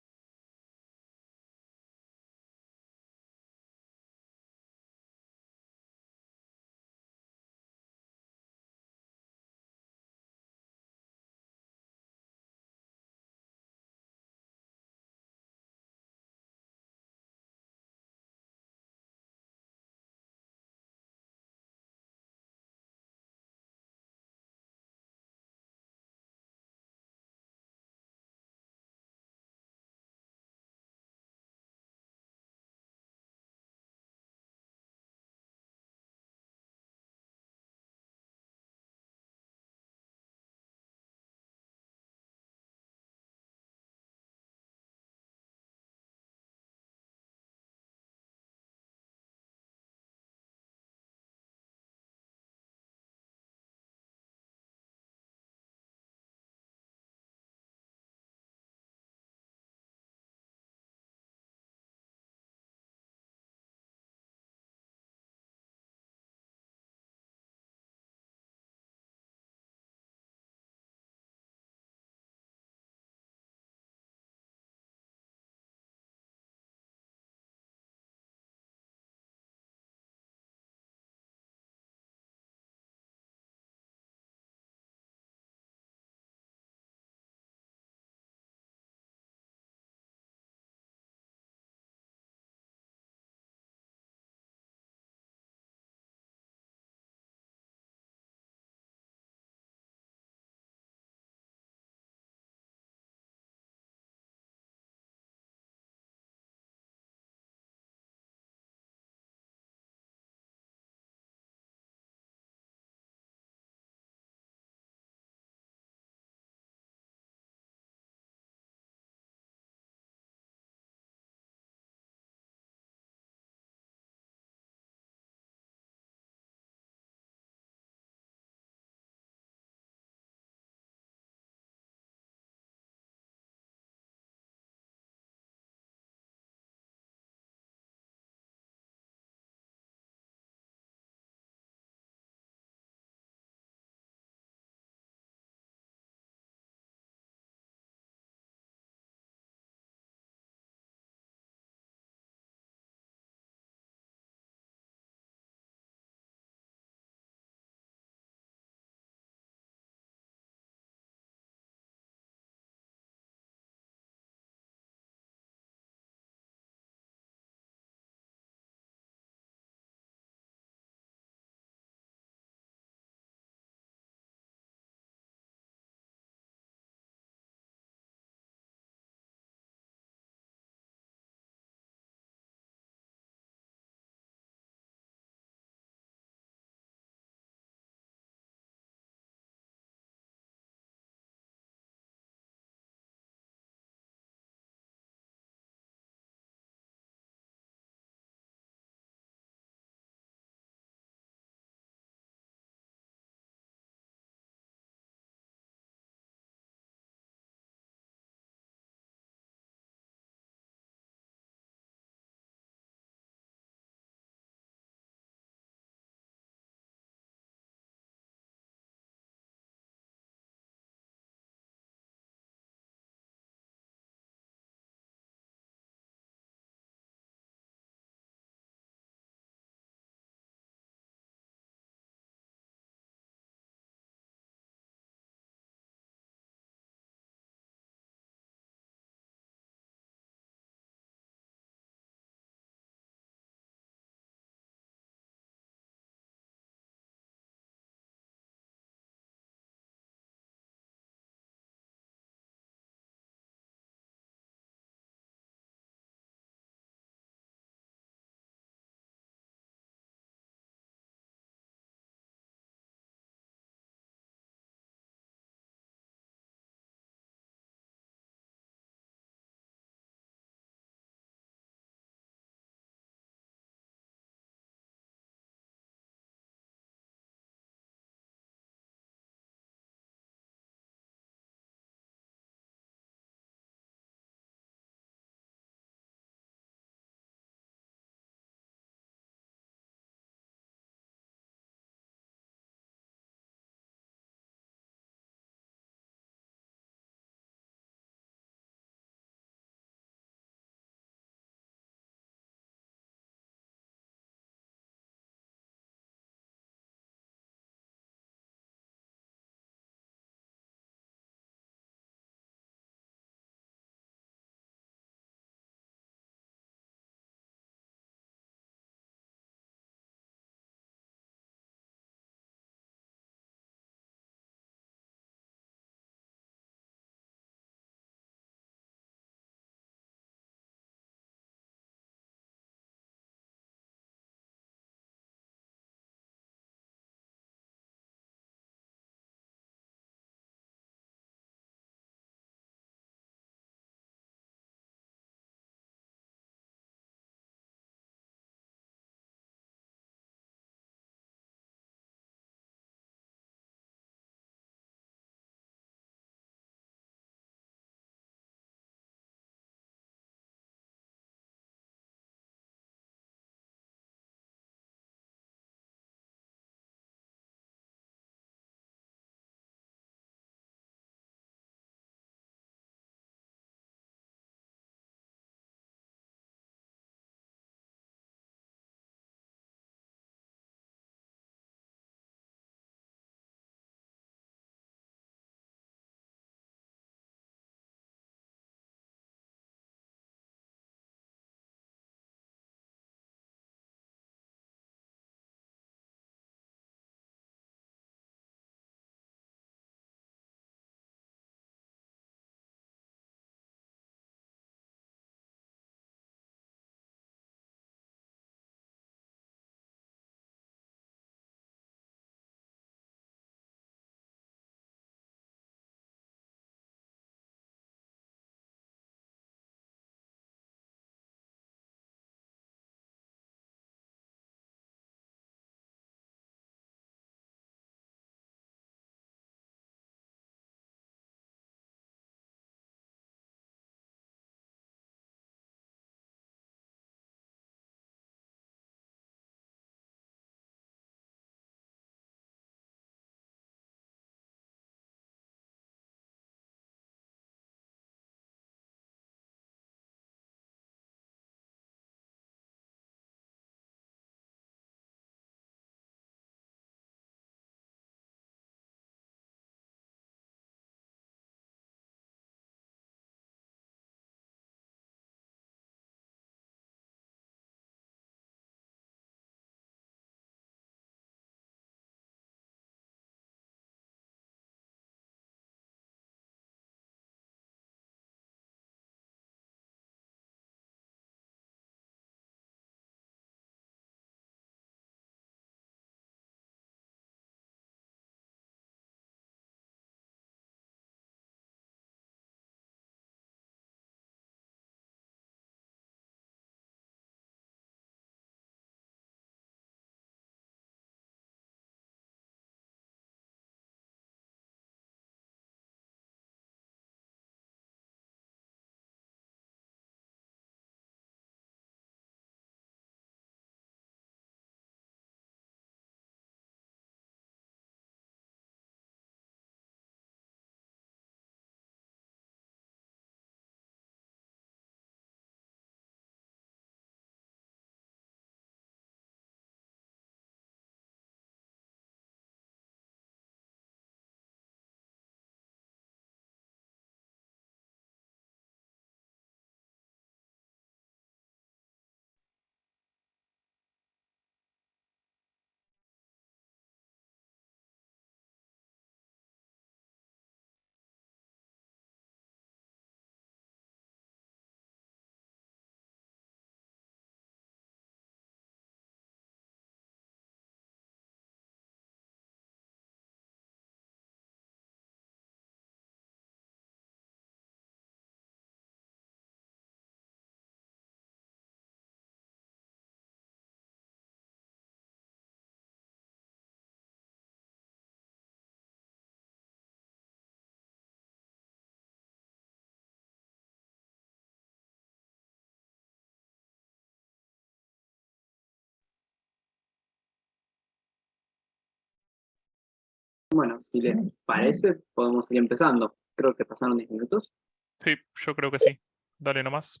Bueno, si les parece, podemos ir empezando. Creo que pasaron 10 minutos. Sí, yo creo que sí. Dale nomás.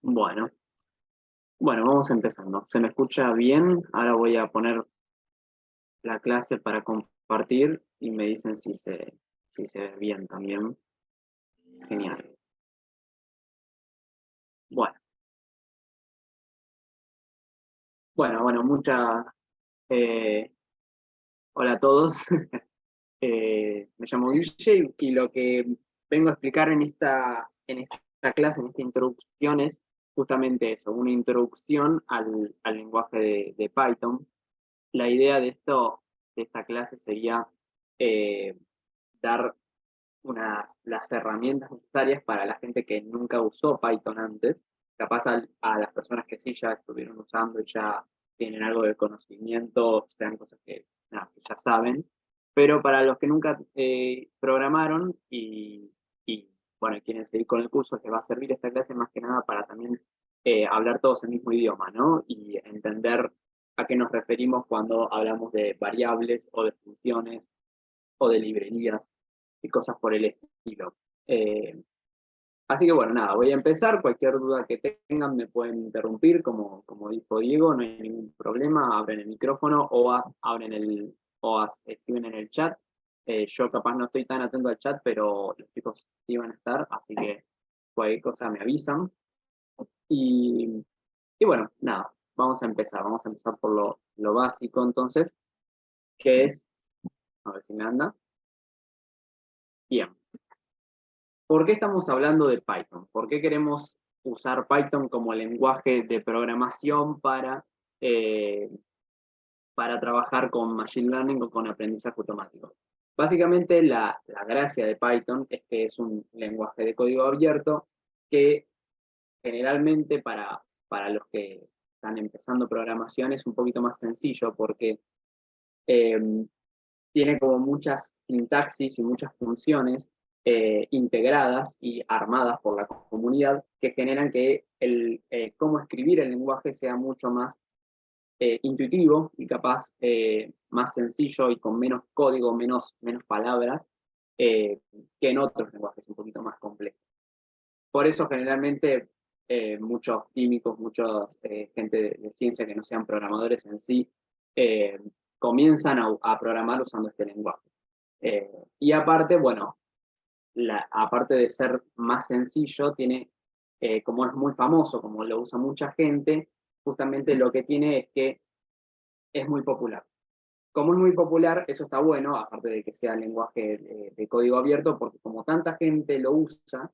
Bueno, vamos empezando. ¿Se me escucha bien? Ahora voy a poner la clase para compartir y me dicen si se ve bien también. Genial. Bueno, muchas... hola a todos. Me llamo Guille y lo que vengo a explicar en esta clase, en esta introducción, es justamente eso, una introducción al lenguaje de Python. La idea de esta clase sería dar las herramientas necesarias para la gente que nunca usó Python antes, capaz a las personas que sí ya estuvieron usando y ya tienen algo de conocimiento, sean cosas que ya saben, pero para los que nunca programaron bueno, quieren seguir con el curso, les va a servir esta clase más que nada para también hablar todos el mismo idioma, ¿no? Y entender a qué nos referimos cuando hablamos de variables o de funciones o de librerías y cosas por el estilo. Así que bueno, nada, voy a empezar. Cualquier duda que tengan me pueden interrumpir, como dijo Diego, no hay ningún problema. Abren el micrófono o escriben en el chat. Yo capaz no estoy tan atento al chat, pero los chicos sí van a estar, así que cualquier cosa me avisan. Y bueno, nada, vamos a empezar. Vamos a empezar por lo básico entonces, que es, a ver si me anda. Bien. ¿Por qué estamos hablando de Python? ¿Por qué queremos usar Python como lenguaje de programación para trabajar con Machine Learning o con aprendizaje automático? Básicamente la gracia de Python es que es un lenguaje de código abierto que generalmente para los que están empezando programación es un poquito más sencillo porque tiene como muchas sintaxis y muchas funciones integradas y armadas por la comunidad que generan que cómo escribir el lenguaje sea mucho más intuitivo y capaz más sencillo y con menos código, menos palabras que en otros lenguajes un poquito más complejos. Por eso generalmente muchos químicos, mucha gente de ciencia que no sean programadores en sí, comienzan a programar usando este lenguaje. Y aparte, bueno, aparte de ser más sencillo, tiene, como es muy famoso, como lo usa mucha gente, justamente lo que tiene es que es muy popular. Como es muy popular, eso está bueno, aparte de que sea lenguaje de código abierto, porque como tanta gente lo usa,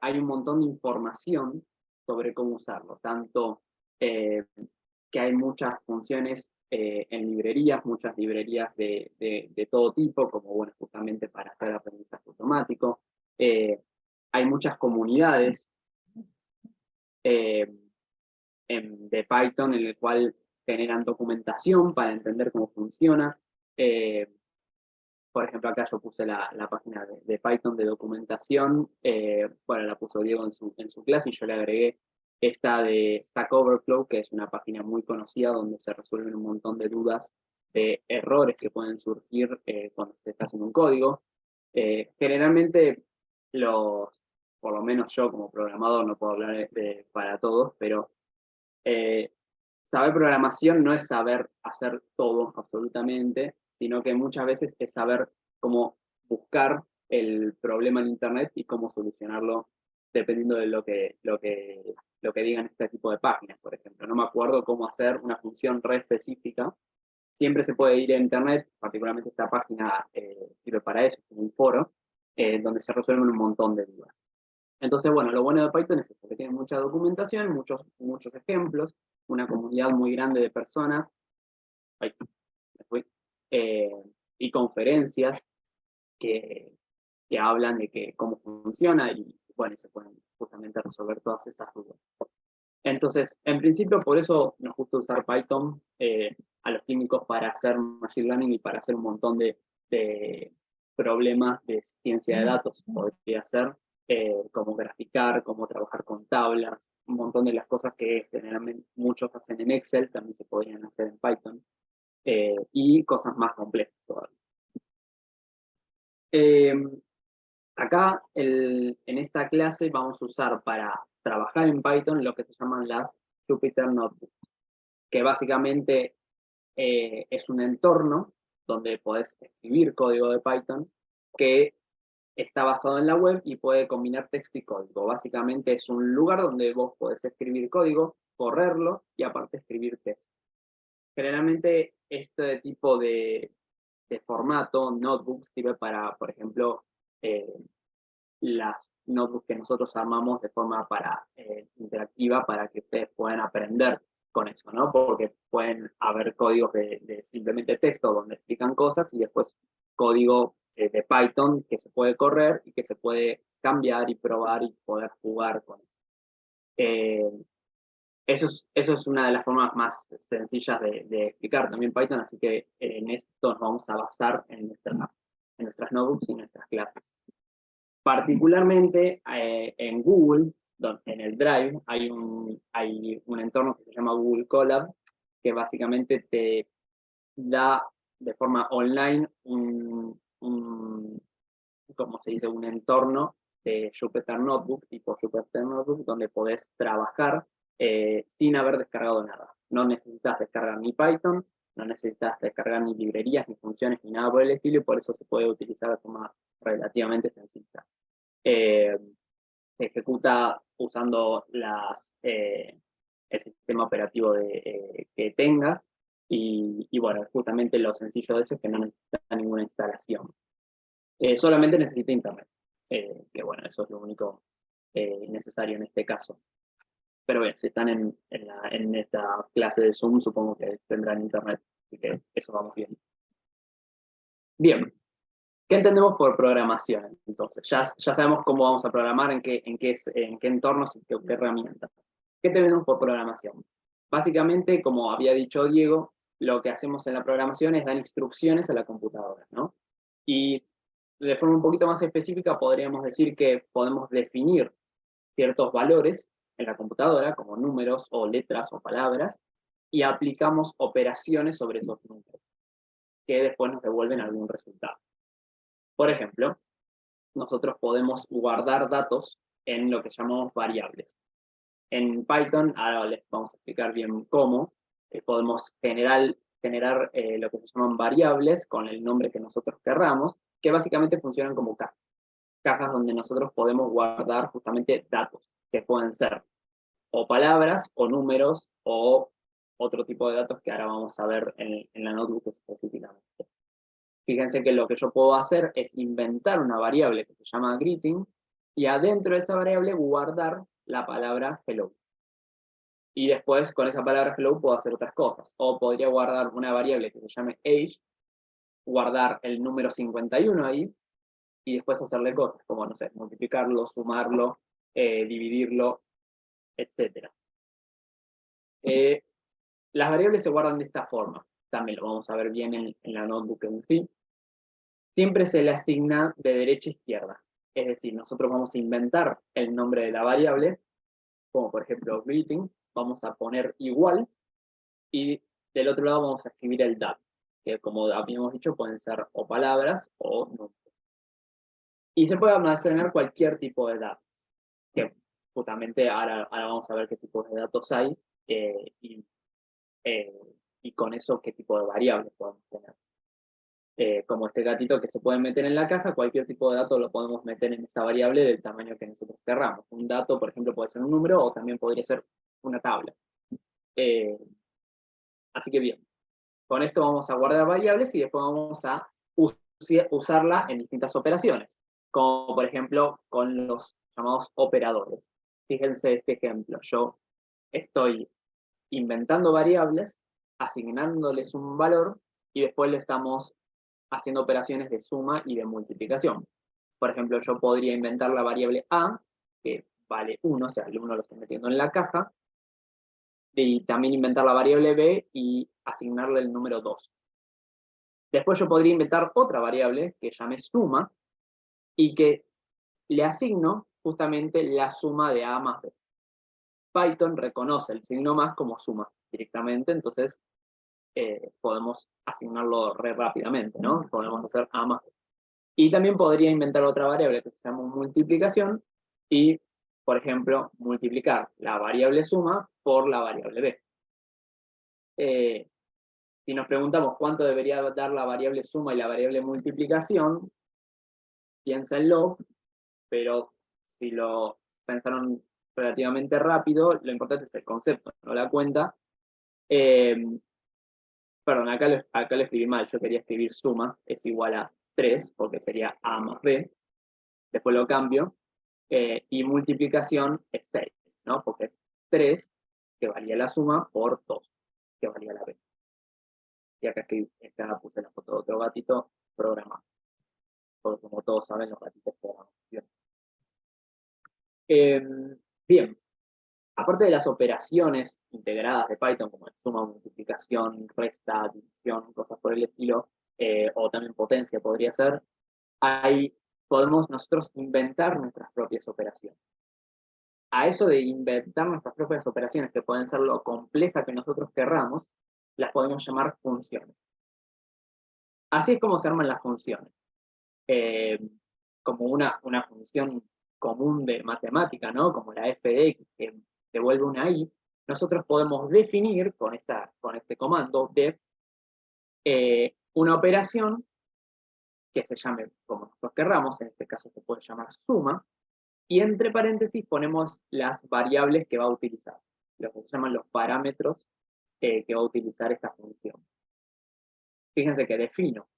hay un montón de información sobre cómo usarlo, tanto que hay muchas funciones en librerías, muchas librerías de todo tipo, como bueno, justamente para hacer aprendizaje automático. Hay muchas comunidades de Python en el cual generan documentación para entender cómo funciona. Por ejemplo, acá yo puse la página de Python de documentación, bueno, la puso Diego en su clase y yo le agregué esta de Stack Overflow, que es una página muy conocida donde se resuelven un montón de dudas de errores que pueden surgir cuando se está haciendo un código. Generalmente, por lo menos yo como programador, no puedo hablar para todos, pero saber programación no es saber hacer todo absolutamente, sino que muchas veces es saber cómo buscar el problema en Internet y cómo solucionarlo dependiendo de lo que digan este tipo de páginas, por ejemplo. No me acuerdo cómo hacer una función re específica. Siempre se puede ir a Internet, particularmente esta página sirve para eso, es un foro, donde se resuelven un montón de dudas. Entonces, bueno, lo bueno de Python es esto, que tiene mucha documentación, muchos ejemplos, una comunidad muy grande de personas, eh, y conferencias que hablan de cómo funciona y, bueno, se pueden justamente resolver todas esas dudas. Entonces, en principio, por eso nos gusta usar Python a los químicos para hacer Machine Learning y para hacer un montón de problemas de ciencia de datos. Podría ser cómo graficar, cómo trabajar con tablas, un montón de las cosas que generalmente muchos hacen en Excel, también se podrían hacer en Python, y cosas más complejas todavía. Acá, en esta clase, vamos a usar para trabajar en Python lo que se llaman las Jupyter Notebooks, que básicamente es un entorno donde podés escribir código de Python que está basado en la web y puede combinar texto y código. Básicamente es un lugar donde vos podés escribir código, correrlo y aparte escribir texto. Generalmente este tipo de formato, notebook, sirve para, por ejemplo, las notebooks que nosotros armamos de forma interactiva para que ustedes puedan aprender con eso, ¿no? Porque pueden haber códigos de simplemente texto donde explican cosas y después código de Python que se puede correr y que se puede cambiar y probar y poder jugar con eso. Eso es una de las formas más sencillas de explicar también Python, así que en esto nos vamos a basar en nuestras notebooks y nuestras clases. Particularmente en Google, en el Drive, hay un entorno que se llama Google Colab, que básicamente te da de forma online ¿cómo se dice? Un entorno de Jupyter Notebook, tipo Jupyter Notebook, donde podés trabajar sin haber descargado nada. No necesitas descargar ni Python, no necesitas descargar ni librerías, ni funciones, ni nada por el estilo, y por eso se puede utilizar de forma relativamente sencilla. Se ejecuta usando el sistema operativo que tengas, y bueno, justamente lo sencillo de eso es que no necesita ninguna instalación. Solamente necesita internet, que bueno, eso es lo único necesario en este caso. Pero bien, si están en esta clase de Zoom, supongo que tendrán internet, así que eso vamos bien. Bien, ¿qué entendemos por programación? Entonces, ya sabemos cómo vamos a programar, en qué entornos y qué herramientas. ¿Qué entendemos por programación? Básicamente, como había dicho Diego, lo que hacemos en la programación es dar instrucciones a la computadora, ¿no? Y de forma un poquito más específica podríamos decir que podemos definir ciertos valores en la computadora, como números o letras o palabras, y aplicamos operaciones sobre esos números, que después nos devuelven algún resultado. Por ejemplo, nosotros podemos guardar datos en lo que llamamos variables. En Python, ahora les vamos a explicar bien cómo, podemos generar lo que se llaman variables con el nombre que nosotros querramos, que básicamente funcionan como cajas. Cajas donde nosotros podemos guardar justamente datos, que pueden ser o palabras, o números, o otro tipo de datos que ahora vamos a ver en la notebook específicamente. Fíjense que lo que yo puedo hacer es inventar una variable que se llama greeting, y adentro de esa variable guardar la palabra hello. Y después con esa palabra hello puedo hacer otras cosas. O podría guardar una variable que se llame age, guardar el número 51 ahí, y después hacerle cosas, como, no sé, multiplicarlo, sumarlo, dividirlo, etc. Las variables se guardan de esta forma. También lo vamos a ver bien en la notebook en sí. Siempre se le asigna de derecha a izquierda. Es decir, nosotros vamos a inventar el nombre de la variable, como por ejemplo greeting, vamos a poner igual, y del otro lado vamos a escribir el DAT, que como habíamos dicho pueden ser o palabras o números. Y se puede almacenar cualquier tipo de datos, que justamente ahora vamos a ver qué tipos de datos hay, y con eso qué tipo de variables podemos tener. Como este gatito que se puede meter en la caja, cualquier tipo de dato lo podemos meter en esa variable del tamaño que nosotros querramos. Un dato, por ejemplo, puede ser un número o también podría ser una tabla. Así que bien, con esto vamos a guardar variables y después vamos a usarla en distintas operaciones, como por ejemplo con los llamados operadores. Fíjense este ejemplo, yo estoy inventando variables, asignándoles un valor, y después le estamos haciendo operaciones de suma y de multiplicación. Por ejemplo, yo podría inventar la variable a, que vale 1, o sea, el 1 lo estoy metiendo en la caja, y también inventar la variable b y asignarle el número 2. Después yo podría inventar otra variable que llame suma, y que le asigno justamente la suma de a más b. Python reconoce el signo más como suma directamente, entonces podemos asignarlo re rápidamente, ¿no? Podemos hacer a más b. Y también podría inventar otra variable que se llama multiplicación y, por ejemplo, multiplicar la variable suma por la variable b. Si nos preguntamos cuánto debería dar la variable suma y la variable multiplicación, piénsenlo, pero si lo pensaron relativamente rápido, lo importante es el concepto, no la cuenta. Perdón, acá lo escribí mal, yo quería escribir suma, es igual a 3, porque sería A más B, después lo cambio, y multiplicación es 6, ¿no? Porque es 3, que valía la suma, por 2, que valía la B. Y acá puse la foto de otro gatito programado, porque como todos saben, los gatitos programan. Bien, aparte de las operaciones integradas de Python, como suma, multiplicación, resta, división, cosas por el estilo, o también potencia podría ser, podemos nosotros inventar nuestras propias operaciones. A eso de inventar nuestras propias operaciones, que pueden ser lo compleja que nosotros querramos, las podemos llamar funciones. Así es como se arman las funciones. Como una función común de matemática, ¿no? Como la f de x, que devuelve una y, nosotros podemos definir con este comando def una operación que se llame como nosotros querramos, en este caso se puede llamar suma, y entre paréntesis ponemos las variables que va a utilizar, lo que se llaman los parámetros que va a utilizar esta función. Fíjense que defino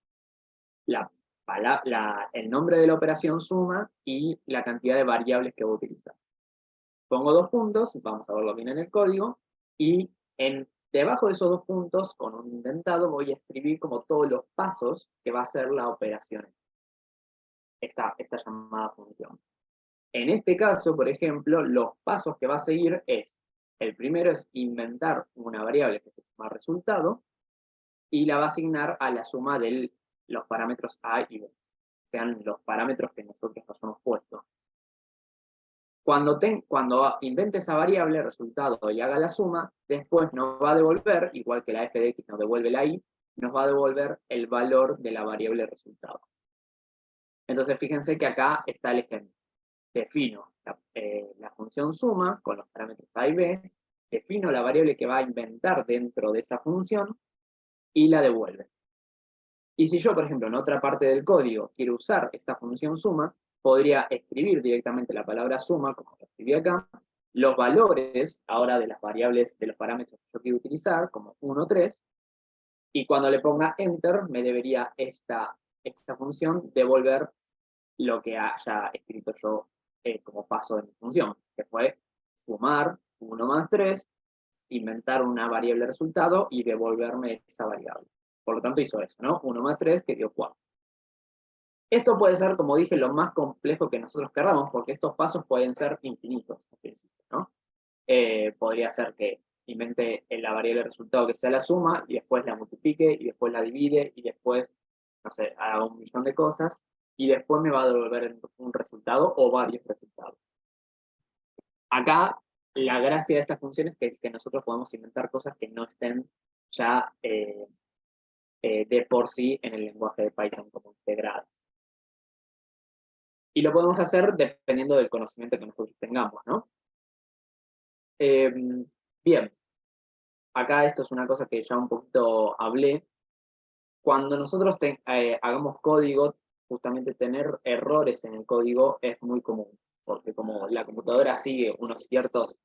el nombre de la operación suma y la cantidad de variables que va a utilizar. Pongo 2 puntos, vamos a verlo bien en el código, y debajo de esos 2 puntos, con un indentado, voy a escribir como todos los pasos que va a hacer la operación, esta llamada función. En este caso, por ejemplo, los pasos que va a seguir el primero es inventar una variable que se llama resultado, y la va a asignar a la suma de los parámetros A y B, sean los parámetros que nosotros nos hemos puesto. Cuando invente esa variable, resultado, y haga la suma, después nos va a devolver, igual que la f de x nos devuelve la y, nos va a devolver el valor de la variable resultado. Entonces, fíjense que acá está el ejemplo. Defino la función suma con los parámetros a y b, defino la variable que va a inventar dentro de esa función y la devuelve. Y si yo, por ejemplo, en otra parte del código quiero usar esta función suma, podría escribir directamente la palabra suma, como lo escribí acá, los valores ahora de las variables, de los parámetros que yo quiero utilizar, como 1, 3, y cuando le ponga enter, me debería esta función devolver lo que haya escrito yo como paso de mi función, que fue sumar 1 más 3, inventar una variable resultado y devolverme esa variable. Por lo tanto hizo eso, ¿no? 1 más 3, que dio 4. Esto puede ser, como dije, lo más complejo que nosotros queramos, porque estos pasos pueden ser infinitos, al principio, ¿no? Podría ser que invente la variable resultado que sea la suma, y después la multiplique, y después la divide, y después, no sé, haga un millón de cosas, y después me va a devolver un resultado o varios resultados. Acá, la gracia de estas funciones es que nosotros podemos inventar cosas que no estén ya de por sí en el lenguaje de Python como integradas. Y lo podemos hacer dependiendo del conocimiento que nosotros tengamos, ¿no? Bien, acá esto es una cosa que ya un poquito hablé. Cuando nosotros hagamos código, justamente tener errores en el código es muy común, porque como la computadora sigue unas ciertas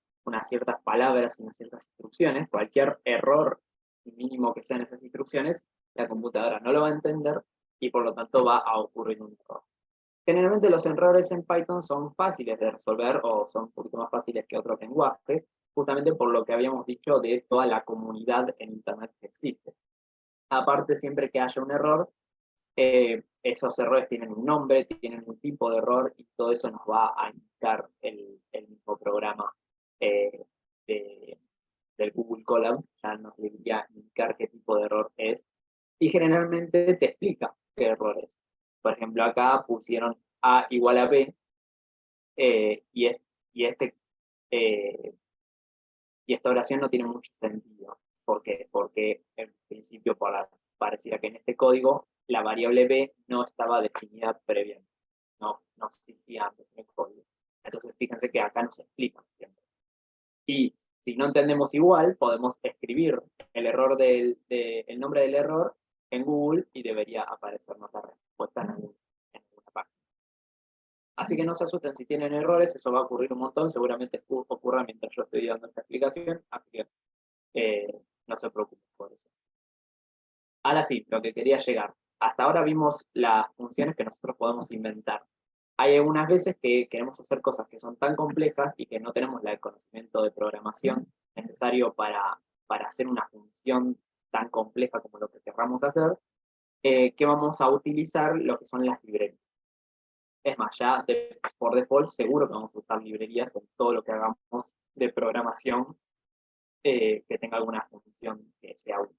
palabras, unas ciertas instrucciones, cualquier error mínimo que sean esas instrucciones, la computadora no lo va a entender y por lo tanto va a ocurrir un error. Generalmente los errores en Python son fáciles de resolver o son un poquito más fáciles que otros lenguajes, justamente por lo que habíamos dicho de toda la comunidad en Internet que existe. Aparte, siempre que haya un error, esos errores tienen un nombre, tienen un tipo de error y todo eso nos va a indicar el mismo programa del Google Colab, ya nos debería indicar qué tipo de error es y generalmente te explica qué error es. Por ejemplo, acá pusieron A igual a B y esta oración no tiene mucho sentido. ¿Por qué? Porque en principio pareciera que en este código la variable b no estaba definida previamente, no existía antes en el código. Entonces fíjense que acá nos explican siempre. Y si no entendemos igual, podemos escribir el error el nombre del error en Google y debería aparecernos la respuesta en alguna página. Así que no se asusten si tienen errores, eso va a ocurrir un montón, seguramente ocurra mientras yo estoy dando esta explicación, así que no se preocupen por eso. Ahora sí, lo que quería llegar. Hasta ahora vimos las funciones que nosotros podemos inventar. Hay algunas veces que queremos hacer cosas que son tan complejas y que no tenemos el conocimiento de programación necesario para hacer una función tan compleja como lo que querramos hacer, que vamos a utilizar lo que son las librerías. Es más, ya por default seguro que vamos a usar librerías en todo lo que hagamos de programación que tenga alguna función que sea útil.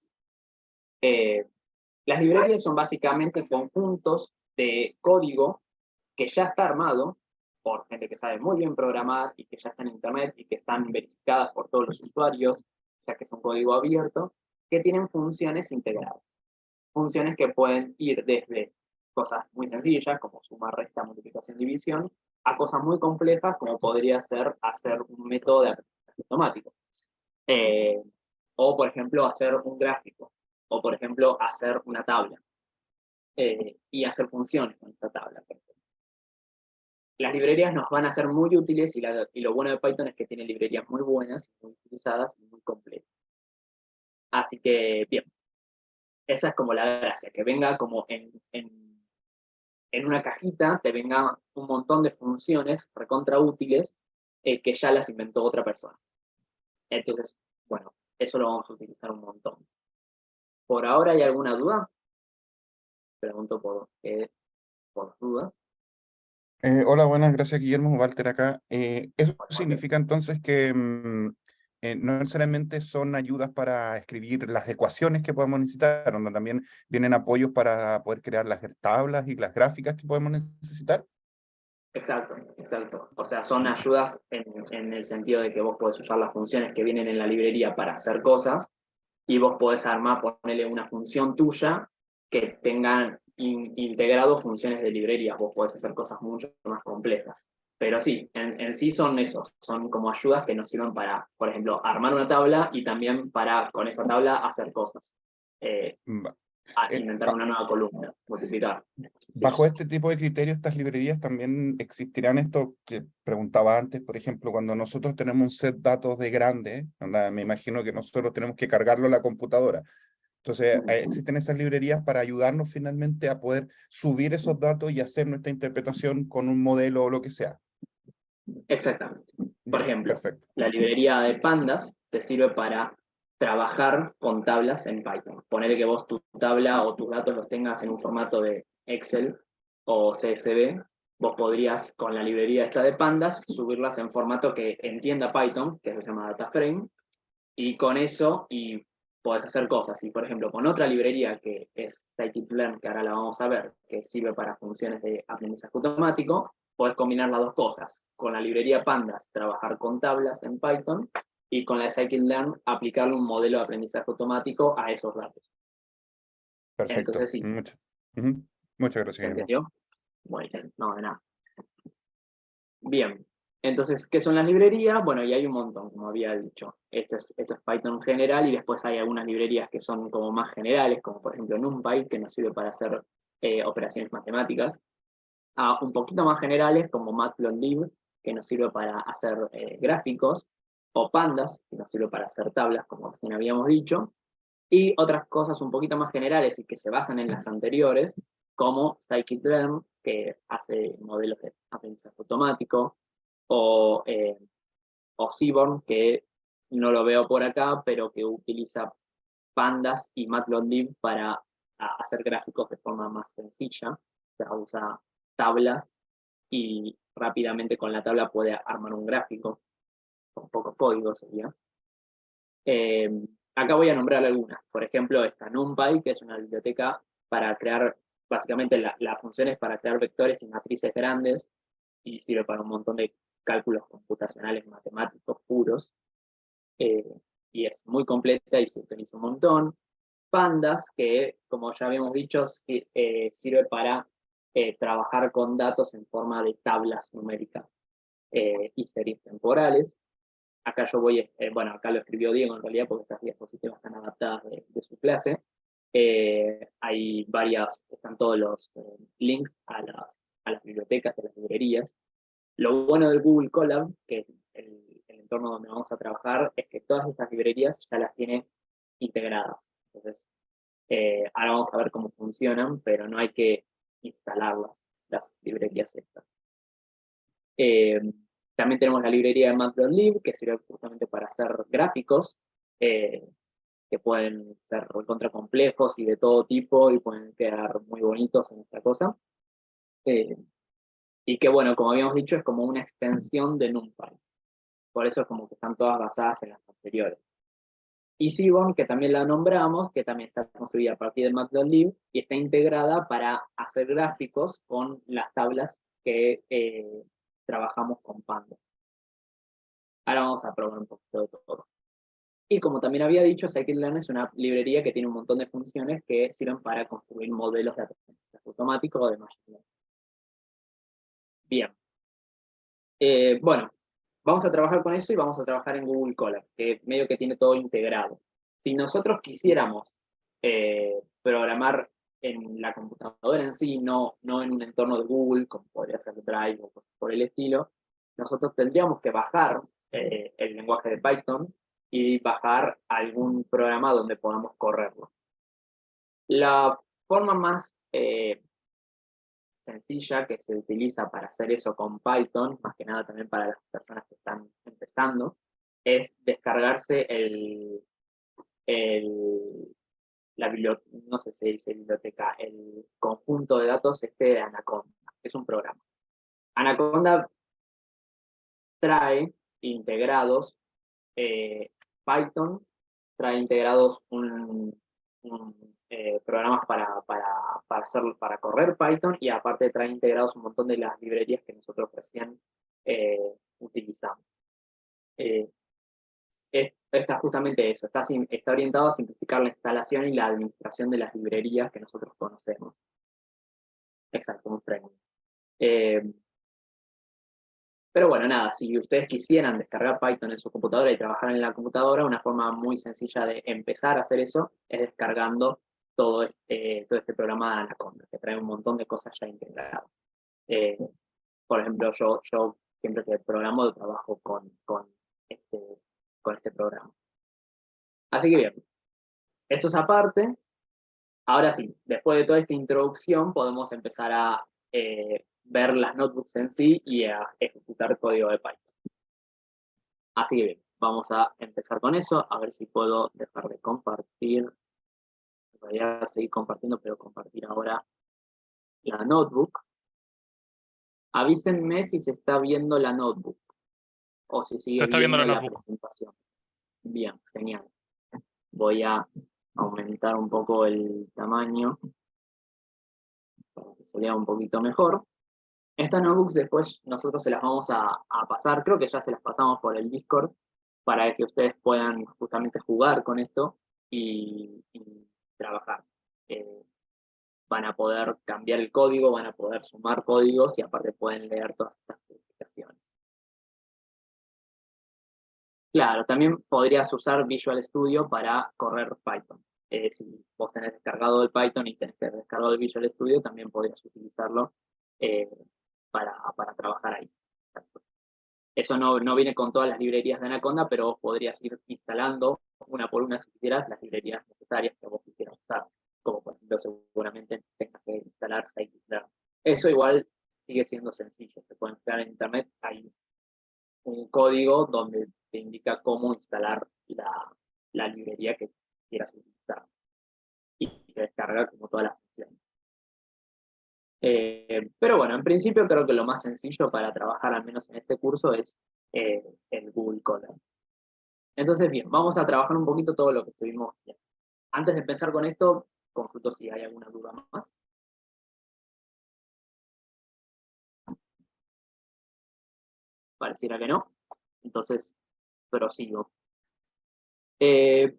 Las librerías son básicamente conjuntos de código que ya está armado por gente que sabe muy bien programar y que ya está en internet y que están verificadas por todos los usuarios, ya que es un código abierto, que tienen funciones integradas. Funciones que pueden ir desde cosas muy sencillas, como suma, resta, multiplicación, división, a cosas muy complejas, como podría ser hacer un método de aprendizaje automático. O, por ejemplo, hacer un gráfico. O, por ejemplo, hacer una tabla. Y hacer funciones con esta tabla. Las librerías nos van a ser muy útiles y lo bueno de Python es que tiene librerías muy buenas, muy utilizadas y muy completas. Así que, bien. Esa es como la gracia, que venga como en una cajita, te venga un montón de funciones recontra útiles que ya las inventó otra persona. Entonces, bueno, eso lo vamos a utilizar un montón. ¿Por ahora hay alguna duda? Pregunto por las dudas. Hola, buenas, gracias Guillermo, Walter acá. ¿Eso Bueno, significa entonces que no necesariamente son ayudas para escribir las ecuaciones que podemos necesitar, donde también vienen apoyos para poder crear las tablas y las gráficas que podemos necesitar? exacto, exacto. O sea, son ayudas en el sentido de que vos podés usar las funciones que vienen en la librería para hacer cosas y vos podés ponerle una función tuya que tengan integrado funciones de librería. Vos podés hacer cosas mucho más complejas. Pero sí, en sí son esos, son como ayudas que nos sirven para, por ejemplo, armar una tabla y también para, con esa tabla, hacer cosas. Va- Inventar ba- una nueva columna, multiplicar. Sí. Bajo este tipo de criterios, estas librerías también existirán esto que preguntaba antes, por ejemplo, cuando nosotros tenemos un set de datos de grande, me imagino que nosotros tenemos que cargarlo a la computadora. Entonces, existen esas librerías para ayudarnos finalmente a poder subir esos datos y hacer nuestra interpretación con un modelo o lo que sea. Exactamente. Por Ya, ejemplo, perfecto. la librería de pandas te sirve para trabajar con tablas en Python. Poner que vos tu tabla o tus datos los tengas en un formato de Excel o CSV, vos podrías, con la librería esta de pandas, subirlas en formato que entienda Python, que se llama DataFrame, y con eso podés hacer cosas. Y, por ejemplo, con otra librería que es scikit-learn, que ahora la vamos a ver, que sirve para funciones de aprendizaje automático, podés combinar las dos cosas. Con la librería Pandas, trabajar con tablas en Python, y con la scikit-learn, aplicarle un modelo de aprendizaje automático a esos datos. Perfecto. Entonces, sí, Muchas gracias, ¿se Guillermo. entendió? Bueno, no, de nada. Bien, entonces, ¿qué son las librerías? Bueno, y hay un montón, como había dicho. Esto es Python general y después hay algunas librerías que son como más generales, como por ejemplo NumPy, que nos sirve para hacer operaciones matemáticas. Un poquito más generales, como Matplotlib, que nos sirve para hacer gráficos, o Pandas, que nos sirve para hacer tablas, como recién habíamos dicho. Y otras cosas un poquito más generales y que se basan en las anteriores, como scikit-learn, que hace modelos de aprendizaje automático, o Seaborn, que no lo veo por acá, pero que utiliza Pandas y Matplotlib para hacer gráficos de forma más sencilla. O sea, usa tablas y rápidamente con la tabla puede armar un gráfico, con poco código sería. Acá voy a nombrar algunas. Por ejemplo, esta NumPy, que es una biblioteca para crear, básicamente la función es para crear vectores y matrices grandes, y sirve para un montón de cálculos computacionales matemáticos puros, y es muy completa y se utiliza un montón. Pandas, que como ya habíamos dicho, sirve para trabajar con datos en forma de tablas numéricas y series temporales. Acá yo voy, bueno, acá lo escribió Diego en realidad porque estas diapositivas están adaptadas de su clase. Hay varias, están todos los links a las bibliotecas, a las librerías. Lo bueno del Google Colab, que es el entorno donde vamos a trabajar, es que todas estas librerías ya las tiene integradas. Entonces, ahora vamos a ver cómo funcionan, pero no hay que instalarlas, las librerías estas. También tenemos la librería de Matplotlib, que sirve justamente para hacer gráficos, que pueden ser recontra complejos y de todo tipo, y pueden quedar muy bonitos en esta cosa. Y que bueno, como habíamos dicho, es como una extensión de NumPy. Por eso es como que están todas basadas en las anteriores. Y Seaborn, que también la nombramos, que también está construida a partir de Matplotlib, y está integrada para hacer gráficos con las tablas que trabajamos con Pandas. Ahora vamos a probar un poquito de todo. Y como también había dicho, Scikit-learn es una librería que tiene un montón de funciones que sirven para construir modelos de aprendizaje automático o de machine learning. Bien. Bueno, vamos a trabajar con eso y vamos a trabajar en Google Colab, que medio que tiene todo integrado. Si nosotros quisiéramos programar en la computadora en sí, no en un entorno de Google, como podría ser Drive o cosas por el estilo, nosotros tendríamos que bajar el lenguaje de Python y bajar algún programa donde podamos correrlo. La forma más sencilla que se utiliza para hacer eso con Python, más que nada también para las personas que están empezando, es descargarse no sé si dice biblioteca, el conjunto de datos de Anaconda, que es un programa. Anaconda trae integrados Python, trae integrados programas para correr Python, y aparte trae integrados un montón de las librerías que nosotros recién utilizamos. Está justamente eso, está orientado a simplificar la instalación y la administración de las librerías que nosotros conocemos. Exacto, un framework. Pero bueno, nada, si ustedes quisieran descargar Python en su computadora y trabajar en la computadora, una forma muy sencilla de empezar a hacer eso es descargando todo este programa de Anaconda, que trae un montón de cosas ya integradas. Por ejemplo, yo siempre que programo trabajo con este programa. Así que bien, esto es aparte. Ahora sí, después de toda esta introducción, podemos empezar a ver las notebooks en sí y a ejecutar código de Python. Así que bien, vamos a empezar con eso, a ver si puedo dejar de compartir. Voy a seguir compartiendo, pero compartir ahora la notebook. Avísenme si se está viendo la notebook o si sigue viendo la presentación. Bien, genial. Voy a aumentar un poco el tamaño para que se lea un poquito mejor. Estas notebooks después nosotros se las vamos a pasar, creo que ya se las pasamos por el Discord, para que ustedes puedan justamente jugar con esto y trabajar. Van a poder cambiar el código, van a poder sumar códigos y aparte pueden leer todas estas especificaciones. Claro, también podrías usar Visual Studio para correr Python. Si vos tenés descargado el Python y tenés descargado el Visual Studio, también podrías utilizarlo para trabajar ahí. Eso no viene con todas las librerías de Anaconda, pero vos podrías ir instalando una por una, si quisieras, las librerías necesarias que vos quisieras usar. Como por ejemplo, seguramente tengas que instalar Scikit-learn. Eso igual sigue siendo sencillo. Se puede instalar en internet, hay un código donde te indica cómo instalar la librería que quieras utilizar. Y te descarga como todas las funciones. Pero bueno, en principio creo que lo más sencillo para trabajar, al menos en este curso, es el Google Colab. Entonces, bien, vamos a trabajar un poquito todo lo que estuvimos viendo. Antes de empezar con esto, consulto si hay alguna duda más. Pareciera que no. Entonces, prosigo.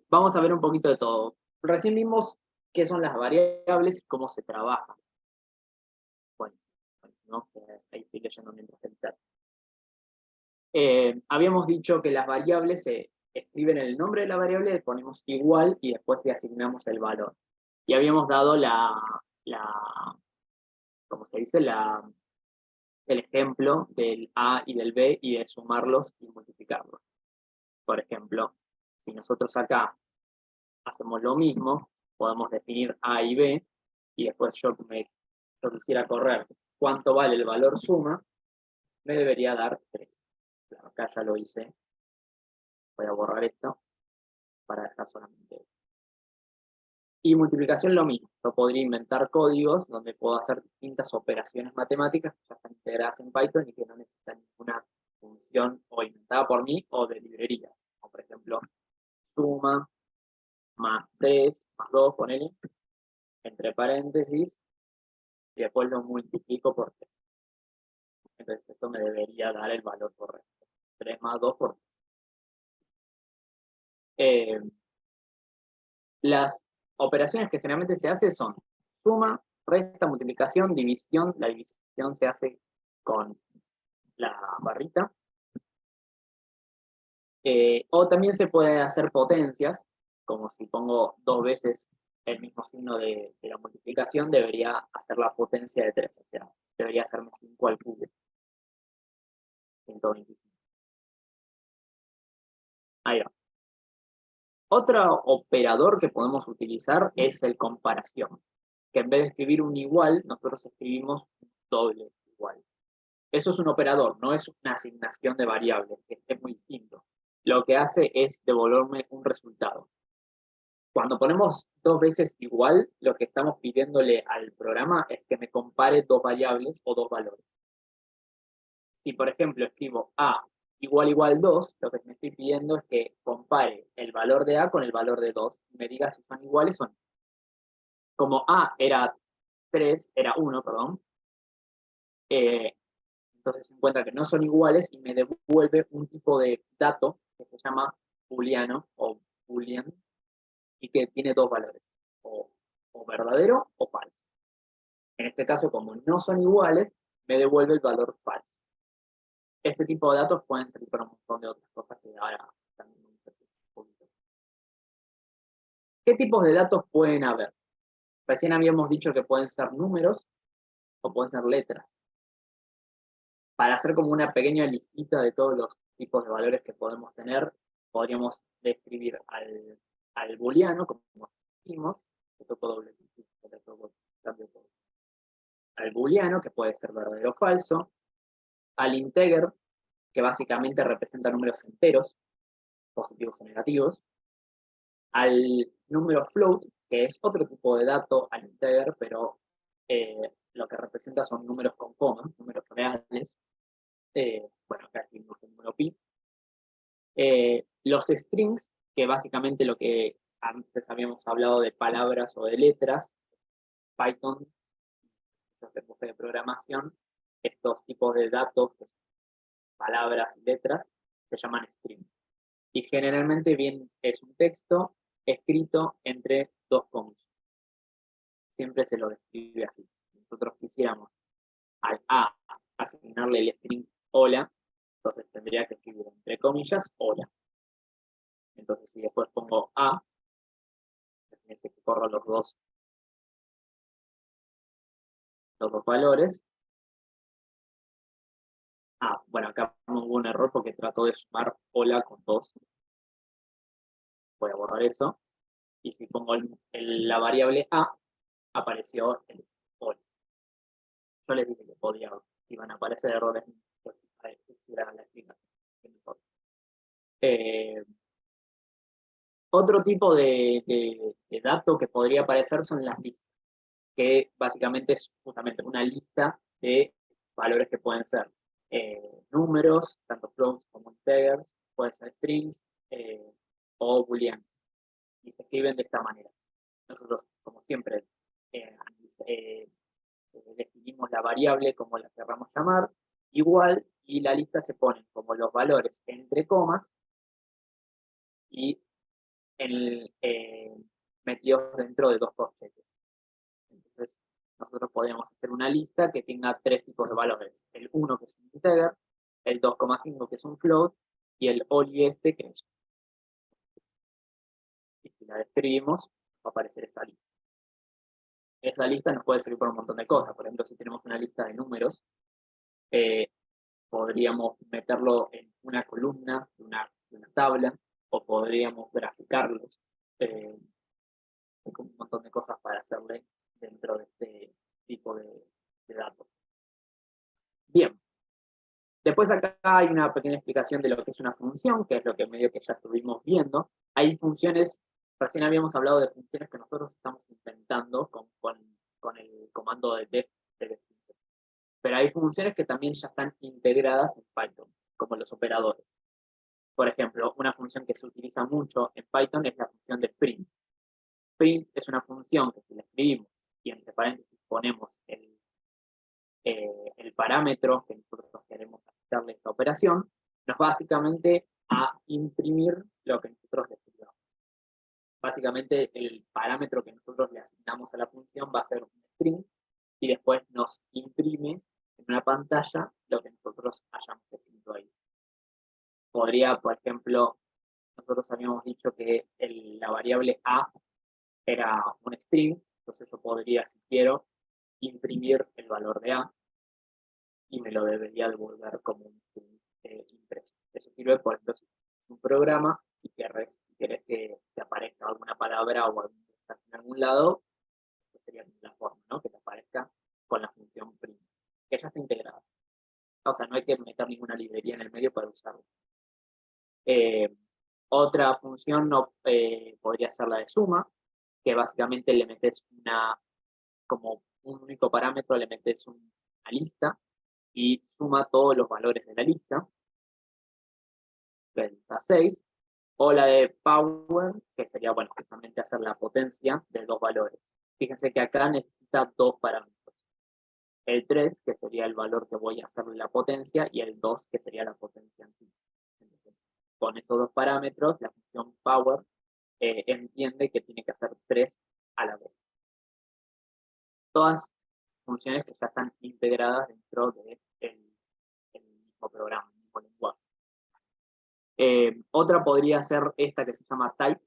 Vamos a ver un poquito de todo. recién vimos qué son las variables y cómo se trabajan. Bueno, ¿no? Ahí estoy leyendo mientras el chat. Habíamos dicho que las variables se escriben el nombre de la variable, le ponemos igual y después le asignamos el valor. Y habíamos dado ¿cómo se dice? El ejemplo del A y del B y de sumarlos y multiplicarlos. Por ejemplo, si nosotros acá hacemos lo mismo, podemos definir A y B, y después yo quisiera correr cuánto vale el valor suma, me debería dar 3. Claro, acá ya lo hice. Voy a borrar esto para dejar solamente esto. Y multiplicación lo mismo. Yo podría inventar códigos donde puedo hacer distintas operaciones matemáticas que ya están integradas en Python y que no necesitan ninguna función o inventada por mí o de librería. Como por ejemplo, suma, más 3, más 2, ponele, entre paréntesis, y después lo multiplico por 3. Entonces esto me debería dar el valor correcto. 3 más 2 por 3. Las operaciones que generalmente se hacen son suma, resta, multiplicación, división. La división se hace con la barrita. O también se pueden hacer potencias, como si pongo 2 veces el mismo signo de la multiplicación, debería hacer la potencia de 3, o sea, debería hacerme 5 al cubo. 125. Ahí va. Otro operador que podemos utilizar es el comparación, que en vez de escribir un igual, nosotros escribimos un doble igual. Eso es un operador, no es una asignación de variables, que es muy distinto. Lo que hace es devolverme un resultado. Cuando ponemos 2 veces igual, lo que estamos pidiéndole al programa es que me compare 2 variables o 2 valores. Si, por ejemplo, escribo A igual 2, lo que me estoy pidiendo es que compare el valor de A con el valor de 2 y me diga si son iguales o no. Como A era 1, perdón, entonces se encuentra que no son iguales y me devuelve un tipo de dato que se llama booleano o boolean y que tiene 2 valores, o verdadero o falso. En este caso, como no son iguales, me devuelve el valor falso. Este tipo de datos pueden servir para un montón de otras cosas que ahora también vamos a hacer un poquito. ¿Qué tipos de datos pueden haber? Recién habíamos dicho que pueden ser números o pueden ser letras. Para hacer como una pequeña listita de todos los tipos de valores que podemos tener, podríamos describir al booleano, como dijimos, al booleano, que puede ser verdadero o falso, al integer, que básicamente representa números enteros, positivos o negativos, al número float, que es otro tipo de dato al integer, pero lo que representa son números con coma, números reales. Bueno, acá tenemos el número pi. Los strings, que básicamente lo que antes habíamos hablado de palabras o de letras, Python, los lenguajes de programación, estos tipos de datos, palabras y letras, se llaman strings. Y generalmente bien es un texto escrito entre 2 comillas. Siempre se lo describe así. Si nosotros quisiéramos al A asignarle el string hola, entonces tendría que escribir entre comillas hola. Entonces si después pongo A, fíjense que corro los dos valores. Bueno, acá hubo un error porque trató de sumar hola con 2. Voy a borrar eso. Y si pongo la variable A, apareció el hola. Yo les dije que iban a aparecer errores para que hicieran la explicación. Otro tipo de dato que podría aparecer son las listas, que básicamente es justamente una lista de valores que pueden ser números, tanto floats como integers, pueden ser strings o booleanos. Y se escriben de esta manera. Nosotros, como siempre, definimos la variable como la querramos llamar, igual, y la lista se pone como los valores entre comas, y metidos dentro de dos corchetes. Entonces, nosotros podemos hacer una lista que tenga tres tipos de valores. El 1, que es un integer, el 2,5, que es un float, y el OLI este, que es. Y si la describimos, va a aparecer esta lista. Esa lista nos puede servir para un montón de cosas. Por ejemplo, si tenemos una lista de números, podríamos meterlo en una columna, una tabla, o podríamos graficarlos. Hay un montón de cosas para hacerle dentro de este tipo de datos. Bien. Después acá hay una pequeña explicación de lo que es una función, que es lo que medio que ya estuvimos viendo. Hay funciones, recién habíamos hablado de funciones que nosotros estamos inventando con el comando de def. Pero hay funciones que también ya están integradas en Python, como los operadores. Por ejemplo, una función que se utiliza mucho en Python es la función de print. Print es una función que si la escribimos y entre paréntesis ponemos el parámetro que nosotros queremos darle esta operación, nos básicamente a imprimir lo que nosotros le escribamos. Básicamente el parámetro que nosotros le asignamos a la función va a ser un string y después nos imprime en una pantalla lo que nosotros hayamos escrito ahí. Podría, por ejemplo, nosotros habíamos dicho que la variable a era un string, entonces yo podría, si quiero, imprimir el valor de a y me lo debería devolver como un string impreso. Eso sirve, por ejemplo, si es un programa y querés que te aparezca alguna palabra o algún mensaje en algún lado, esa sería la forma, ¿no? Que te aparezca con la función print, que ya está integrada. O sea, no hay que meter ninguna librería en el medio para usarlo. Otra función podría ser la de suma, que básicamente le metes como un único parámetro, le metes una lista y suma todos los valores de la lista, que es la 6, o la de power, que sería, bueno, justamente hacer la potencia de dos valores. Fíjense que acá necesita dos parámetros. El 3, que sería el valor que voy a hacerle la potencia, y el 2, que sería la potencia en sí. Entonces, con esos dos parámetros, la función power entiende que tiene que hacer 3 a la vez. Todas funciones que ya están integradas dentro del mismo programa, el mismo lenguaje. Otra podría ser esta que se llama type,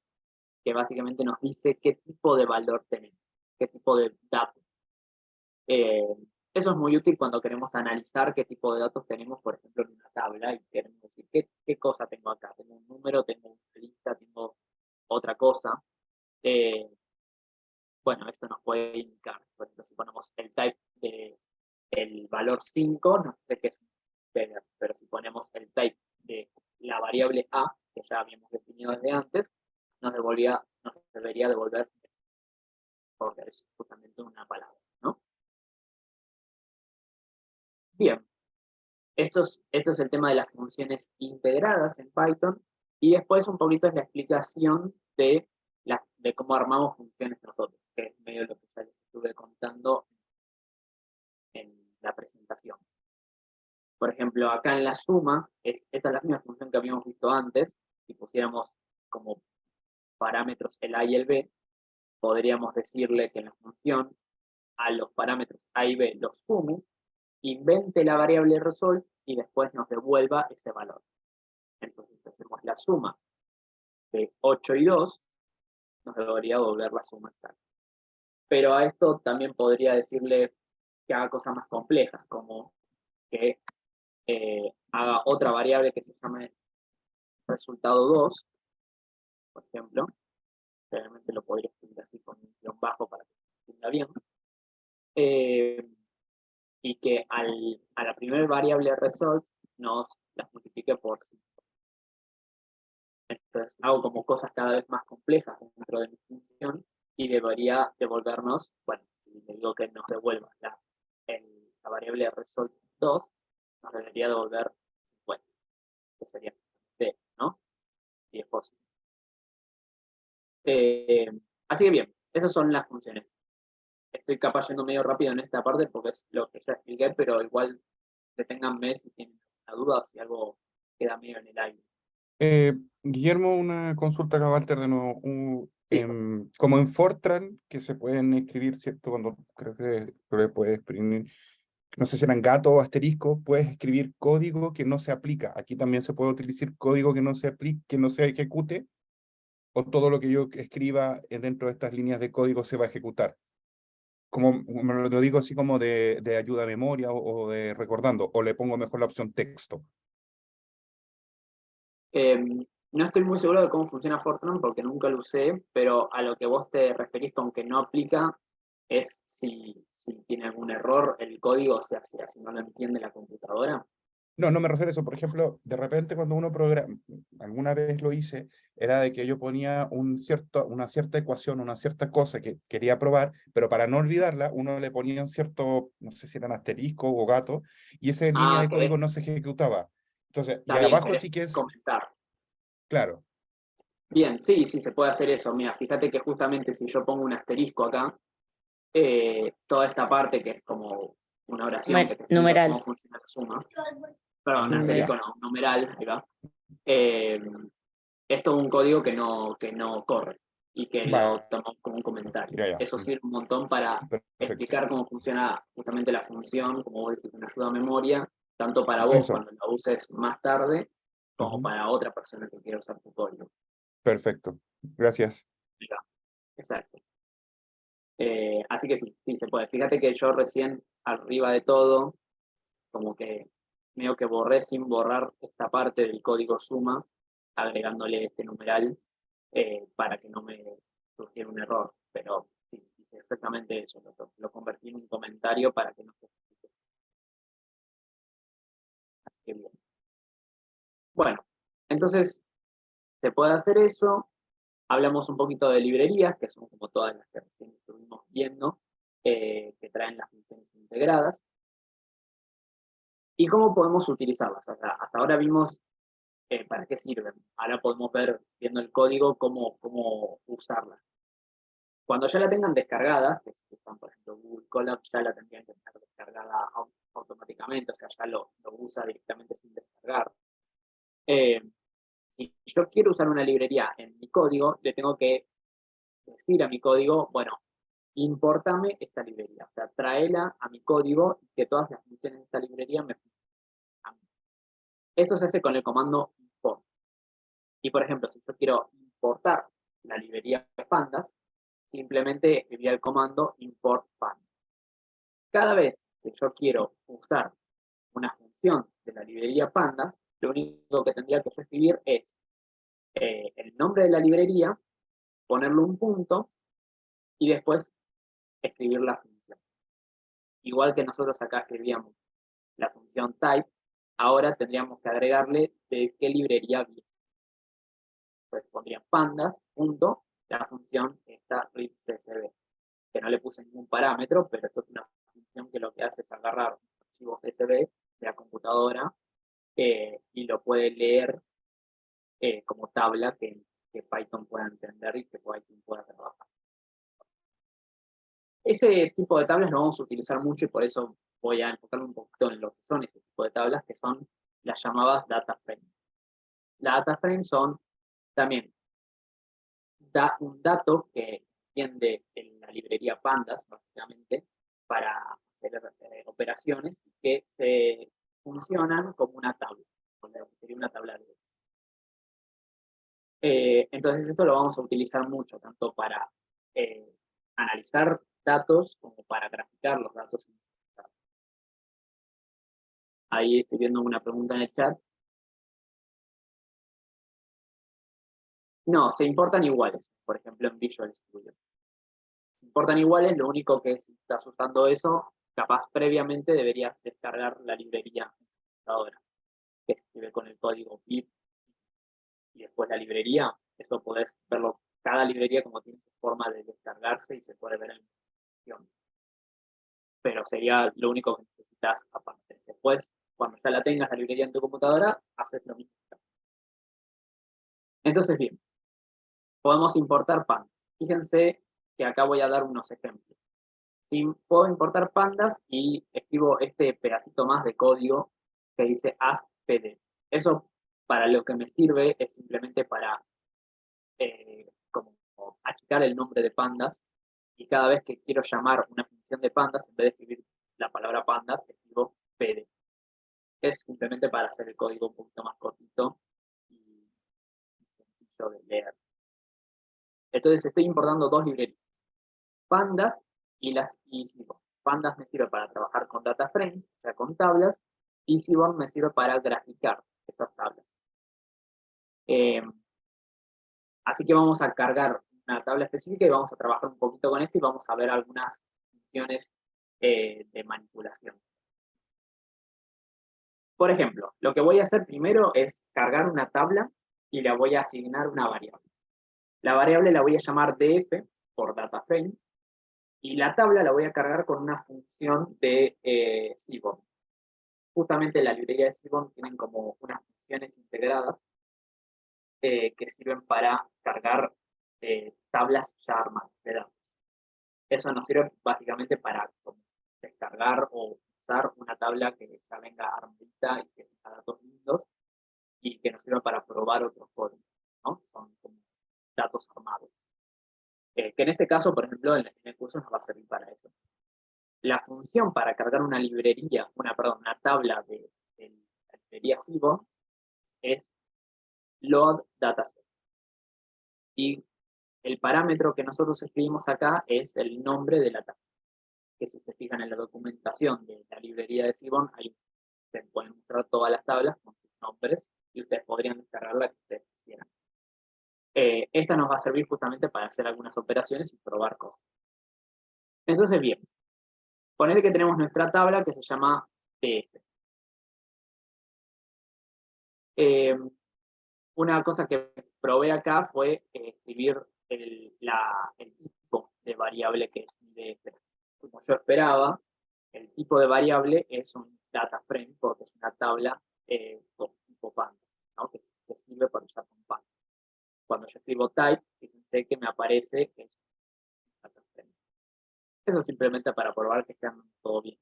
que básicamente nos dice qué tipo de valor tenemos, qué tipo de datos. Eso es muy útil cuando queremos analizar qué tipo de datos tenemos, por ejemplo, en una tabla, y queremos decir qué cosa tengo acá. Tengo un número, tengo una lista, tengo otra cosa. Bueno, esto nos puede indicar, por ejemplo, si ponemos el type del valor 5, no sé qué es un integer, pero si ponemos el type de la variable a, que ya habíamos definido desde antes, nos debería devolver, porque es justamente una palabra, ¿no? Bien, esto es el tema de las funciones integradas en Python, y después un poquito es la explicación de cómo armamos funciones nosotros, que es medio lo que ya les estuve contando en la presentación. Por ejemplo, acá en la suma, esta es la misma función que habíamos visto antes. Si pusiéramos como parámetros el a y el b, podríamos decirle que en la función a los parámetros a y b los sume, invente la variable result y después nos devuelva ese valor. Entonces hacemos la suma de 8 y 2, nos debería devolver la suma exacta. Pero a esto también podría decirle que haga cosas más complejas, como que haga otra variable que se llame resultado 2, por ejemplo. Realmente lo podría escribir así con un guión bajo para que se entienda bien. Y que a la primera variable result nos las multiplique por 5. Entonces hago como cosas cada vez más complejas dentro de mi función y debería devolvernos, bueno, si le digo que nos devuelva la variable result 2, nos debería devolver 50, que sería D, ¿no? 10%. Así que bien, esas son las funciones. Estoy capaz yendo medio rápido en esta parte porque es lo que ya expliqué, pero igual deténganme si tienen alguna duda o si algo queda medio en el aire. Guillermo, una consulta acá, Walter, de nuevo. Sí, como en Fortran, que se pueden escribir, ¿cierto? Cuando creo que puedes escribir, no sé si eran gato o asterisco, puedes escribir código que no se aplica. Aquí también se puede utilizar código que no se aplique, que no se ejecute, o todo lo que yo escriba dentro de estas líneas de código se va a ejecutar. Como me lo digo así como de ayuda a memoria o de recordando, o le pongo mejor la opción texto. no estoy muy seguro de cómo funciona Fortran porque nunca lo usé, pero a lo que vos te referís con que no aplica es si tiene algún error el código, o sea, si no lo entiende la computadora. No, no me refiero a eso. Por ejemplo, de repente cuando uno programa, alguna vez lo hice, era de que yo ponía una cierta ecuación, una cierta cosa que quería probar, pero para no olvidarla, uno le ponía un cierto, no sé si eran asterisco o gato, y esa línea Ah, de código no se ejecutaba. Entonces, y está bien, abajo sí querés que es, comentar. claro, Bien, sí, sí, se puede hacer eso. Mira, fíjate que justamente si yo pongo un asterisco acá, toda esta parte que es como una oración que te explica cómo Numeral. funciona la suma, perdón, Numeral. asterisco no, numeral, ahí va. Eh, es todo un código que no corre y que lo va, tomamos como un comentario. ya, ya, Eso sirve un montón para perfecto. explicar cómo funciona justamente la función, como vos dijiste, una ayuda a memoria, tanto para vos Eso, cuando la uses más tarde, como ujú, para otra persona que quiera usar tu código. perfecto. Gracias. Ya, exacto. Así que sí, sí se puede. Fíjate que yo recién arriba de todo, como que medio que borré sin borrar esta parte del código suma, agregándole este numeral para que no me surgiera un error. Pero sí, hice exactamente eso, lo convertí en un comentario para que no se explique. Así que bien. Bueno, entonces se puede hacer eso. Hablamos un poquito de librerías, que son como todas las que recién estuvimos viendo, que traen las funciones integradas. ¿Y cómo podemos utilizarlas? Hasta ahora vimos para qué sirven. Ahora podemos ver, viendo el código, cómo usarlas. Cuando ya la tengan descargada, que si usan, por ejemplo, Google Colab, ya la tendrían que tener descargada automáticamente, o sea, ya lo usa directamente sin descargar. Eh, si yo quiero usar una librería en mi código, le tengo que decir a mi código, bueno, importame esta librería, o sea, tráela a mi código y que todas las funciones de esta librería me funcionen. Eso se hace con el comando import. Y por ejemplo, si yo quiero importar la librería de pandas, simplemente escribiría el comando import pandas. Cada vez que yo quiero usar una función de la librería pandas, lo único que tendría que yo escribir es el nombre de la librería, ponerle un punto y después escribir la función. Igual que nosotros acá escribíamos la función type, ahora tendríamos que agregarle de qué librería viene. Pues pondrían pandas, punto, la función está readCSV, que no le puse ningún parámetro, pero esto es una función que lo que hace es agarrar un archivo CSV de la computadora y lo puede leer como tabla que Python pueda entender y que Python pueda trabajar. Ese tipo de tablas lo vamos a utilizar mucho y por eso voy a enfocarme un poquito en lo que son ese tipo de tablas, que son las llamadas data frames. Las data frames son también un dato que entiende en la librería Pandas, básicamente, para hacer operaciones que se funcionan como una tabla, sería una tabla de entonces esto lo vamos a utilizar mucho, tanto para analizar datos como para graficar los datos. Ahí estoy viendo una pregunta en el chat. No, se importan iguales, por ejemplo en Visual Studio. Se importan iguales, lo único que si estás usando eso, capaz previamente deberías descargar la librería ahora, que se escribe con el código pip y después la librería. Eso podés verlo, cada librería como tiene su forma de descargarse y se puede ver en la función. Pero sería lo único que necesitas aparte. Después, cuando ya la tengas la librería en tu computadora, haces lo mismo. Entonces, bien, podemos importar pandas. Fíjense que acá voy a dar unos ejemplos. Si puedo importar pandas y escribo este pedacito más de código que dice aspd. Eso para lo que me sirve es simplemente para como como achicar el nombre de pandas, y cada vez que quiero llamar una función de pandas, en vez de escribir la palabra pandas, escribo pd. Es simplemente para hacer el código un poquito más cortito y sencillo de leer. Entonces estoy importando dos librerías, pandas y Seaborn. Pandas me sirve para trabajar con data frames, o sea, con tablas, y Seaborn me sirve para graficar estas tablas. Así que vamos a cargar una tabla específica y vamos a trabajar un poquito con esto y vamos a ver algunas funciones de manipulación. Por ejemplo, lo que voy a hacer primero es cargar una tabla y le voy a asignar una variable. La variable la voy a llamar df por dataframe y la tabla la voy a cargar con una función de Seaborn. Justamente la librería de Seaborn tienen como unas funciones integradas que sirven para cargar tablas ya armadas de datos. Eso nos sirve básicamente para descargar o usar una tabla que ya venga armadita y que tenga datos lindos y que nos sirva para probar otros códigos, ¿no? Son como datos armados. Que en este caso, por ejemplo, en el curso nos va a servir para eso. La función para cargar una librería, una tabla de la librería Seaborn es load dataset. Y el parámetro que nosotros escribimos acá es el nombre de la tabla. Que si se fijan en la documentación de la librería de Seaborn, ahí se pueden mostrar todas las tablas con sus nombres y ustedes podrían descargar la que ustedes quisieran. Esta nos va a servir justamente para hacer algunas operaciones y probar cosas. Entonces, bien, ponele que tenemos nuestra tabla que se llama TF. Una cosa que probé acá fue escribir el tipo de variable que es df. Como yo esperaba, el tipo de variable es un data frame porque es una tabla con tipo pandas, ¿no? que sirve para usar con pandas. Cuando yo escribo type, fíjense que me aparece que es un data frame. Eso simplemente para probar que estén todo bien.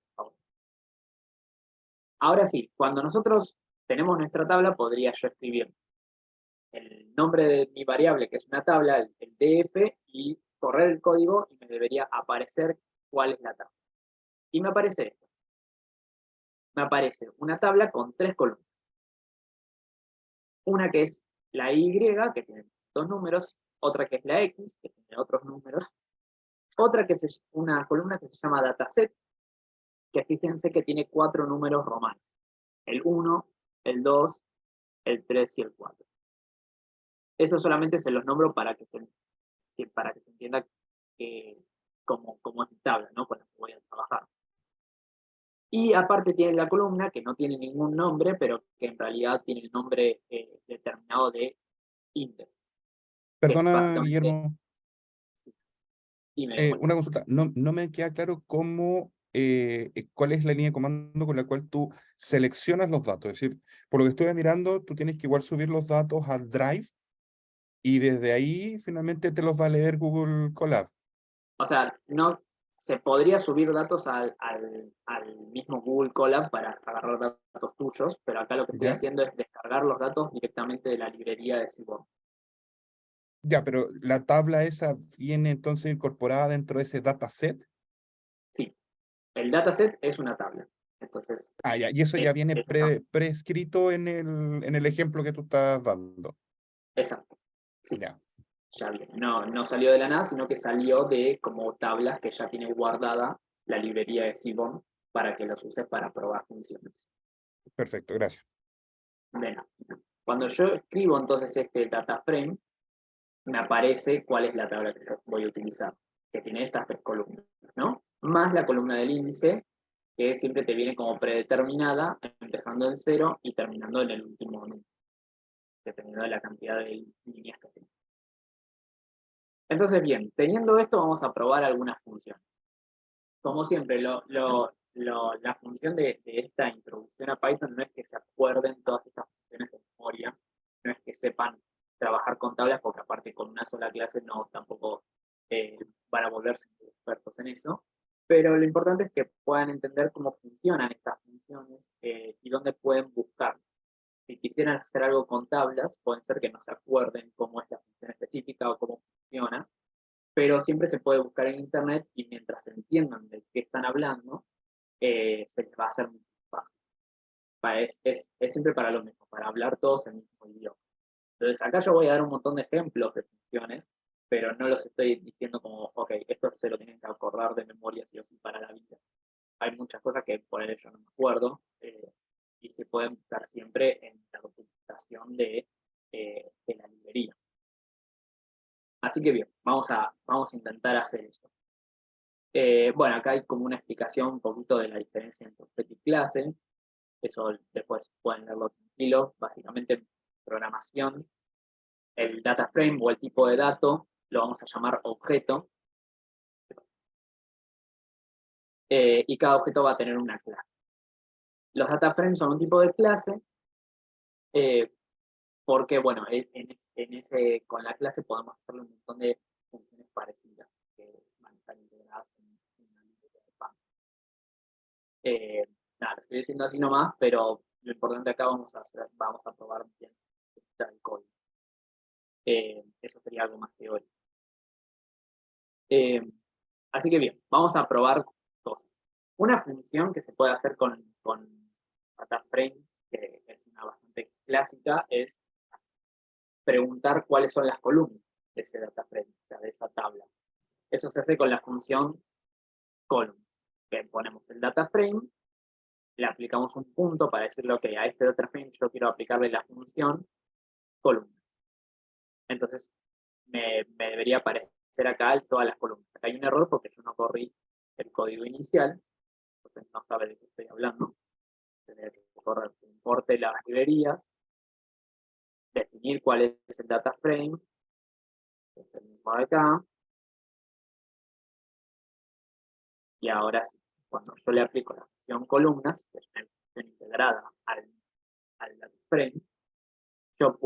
Ahora sí, cuando nosotros tenemos nuestra tabla, podría yo escribir el nombre de mi variable, que es una tabla, el df, y correr el código y me debería aparecer cuál es la tabla. Y me aparece esto. Me aparece una tabla con 3 columnas. Una que es la Y, que tiene 2 números, otra que es la X, que tiene otros números, otra que es una columna que se llama dataset, que fíjense que tiene 4 números romanos. El 1, el 2, el 3 y el 4. Eso solamente se los nombro para que se entienda cómo es mi tabla, ¿no? Con la que voy a trabajar. Y aparte tiene la columna que no tiene ningún nombre, pero que en realidad tiene el nombre determinado de index. Perdona, Guillermo, Sí, dime, una consulta. No me queda claro cuál es la línea de comando con la cual tú seleccionas los datos. Es decir, por lo que estuve mirando, tú tienes que igual subir los datos al Drive y desde ahí finalmente te los va a leer Google Colab. O sea, no se podría subir datos al mismo Google Colab para agarrar datos tuyos, pero acá lo que estoy ¿Ya? haciendo es descargar los datos directamente de la librería de Seaborn. Ya, pero la tabla esa viene entonces incorporada dentro de ese dataset. Sí, el dataset es una tabla. Entonces, Ah, ya, y eso ya viene exacto. prescrito en el ejemplo que tú estás dando. Sí, Ya, ya viene. No salió de la nada, sino que salió de como tablas que ya tiene guardada la librería de Seaborn para que los uses para probar funciones. perfecto, gracias. Bueno, cuando yo escribo entonces este data frame, me aparece cuál es la tabla que yo voy a utilizar, que tiene estas 3 columnas, ¿no? Más la columna del índice, que siempre te viene como predeterminada, empezando en 0 y terminando en el último número, dependiendo de la cantidad de líneas que tenga. Entonces, bien, teniendo esto, vamos a probar algunas funciones. Como siempre, la función de esta introducción a Python no es que se acuerden todas estas funciones de memoria, no es que sepan trabajar con tablas, porque aparte con una sola clase no tampoco van a volverse expertos en eso, pero lo importante es que puedan entender cómo funcionan estas funciones y dónde pueden buscar. Si quisieran hacer algo con tablas, pueden ser que no se acuerden cómo es la función específica o cómo funciona, pero siempre se puede buscar en internet y mientras entiendan de qué están hablando, se les va a hacer muy fácil. Es siempre para lo mismo, para hablar todos el mismo idioma. Entonces acá yo voy a dar un montón de ejemplos de funciones, pero no los estoy diciendo como, ok, esto se lo tienen que acordar de memoria sí o sí para la vida. Hay muchas cosas que por ello no me acuerdo, y se pueden buscar siempre en la documentación de la librería. Así que bien, vamos a intentar hacer eso. Bueno, acá hay como una explicación un poquito de la diferencia entre objeto y clase. Eso después pueden leerlo tranquilo. Básicamente, programación, el data frame o el tipo de dato lo vamos a llamar objeto. Y cada objeto va a tener una clase. Los data frames son un tipo de clase, porque, bueno, con la clase podemos hacerle un montón de funciones parecidas que van a estar integradas en una librería de Pandas. Nada, lo estoy diciendo así nomás, pero lo importante acá vamos a probar bien el código. Eso sería algo más teórico. Así que bien, vamos a probar cosas. Una función que se puede hacer con data frame, que es una bastante clásica, es preguntar cuáles son las columnas de ese data frame, o sea, de esa tabla. Eso se hace con la función column, que ponemos el data frame, le aplicamos un punto para decirle, ok, a este data frame yo quiero aplicarle la función columnas. Entonces, me debería aparecer acá todas las columnas. Acá hay un error porque yo no corrí el código inicial, entonces no sabe de qué estoy hablando. Tendría que correr, importe las librerías, definir cuál es el data frame, que es el mismo de acá. Y ahora sí, cuando yo le aplico la función columnas, que es una función integrada al data frame, yo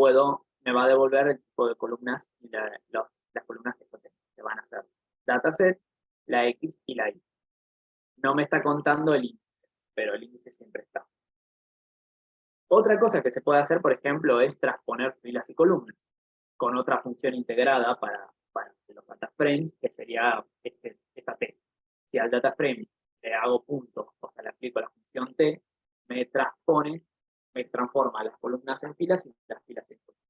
me va a devolver el tipo de columnas y las columnas que yo tengo, que van a ser dataset, la X y la Y. No me está contando el índice, pero el índice siempre está. Otra cosa que se puede hacer, por ejemplo, es transponer filas y columnas con otra función integrada para los data frames, que sería esta T. Si al data frame le hago punto, o sea, le aplico la función T, me transforma las columnas en filas y las filas en columnas.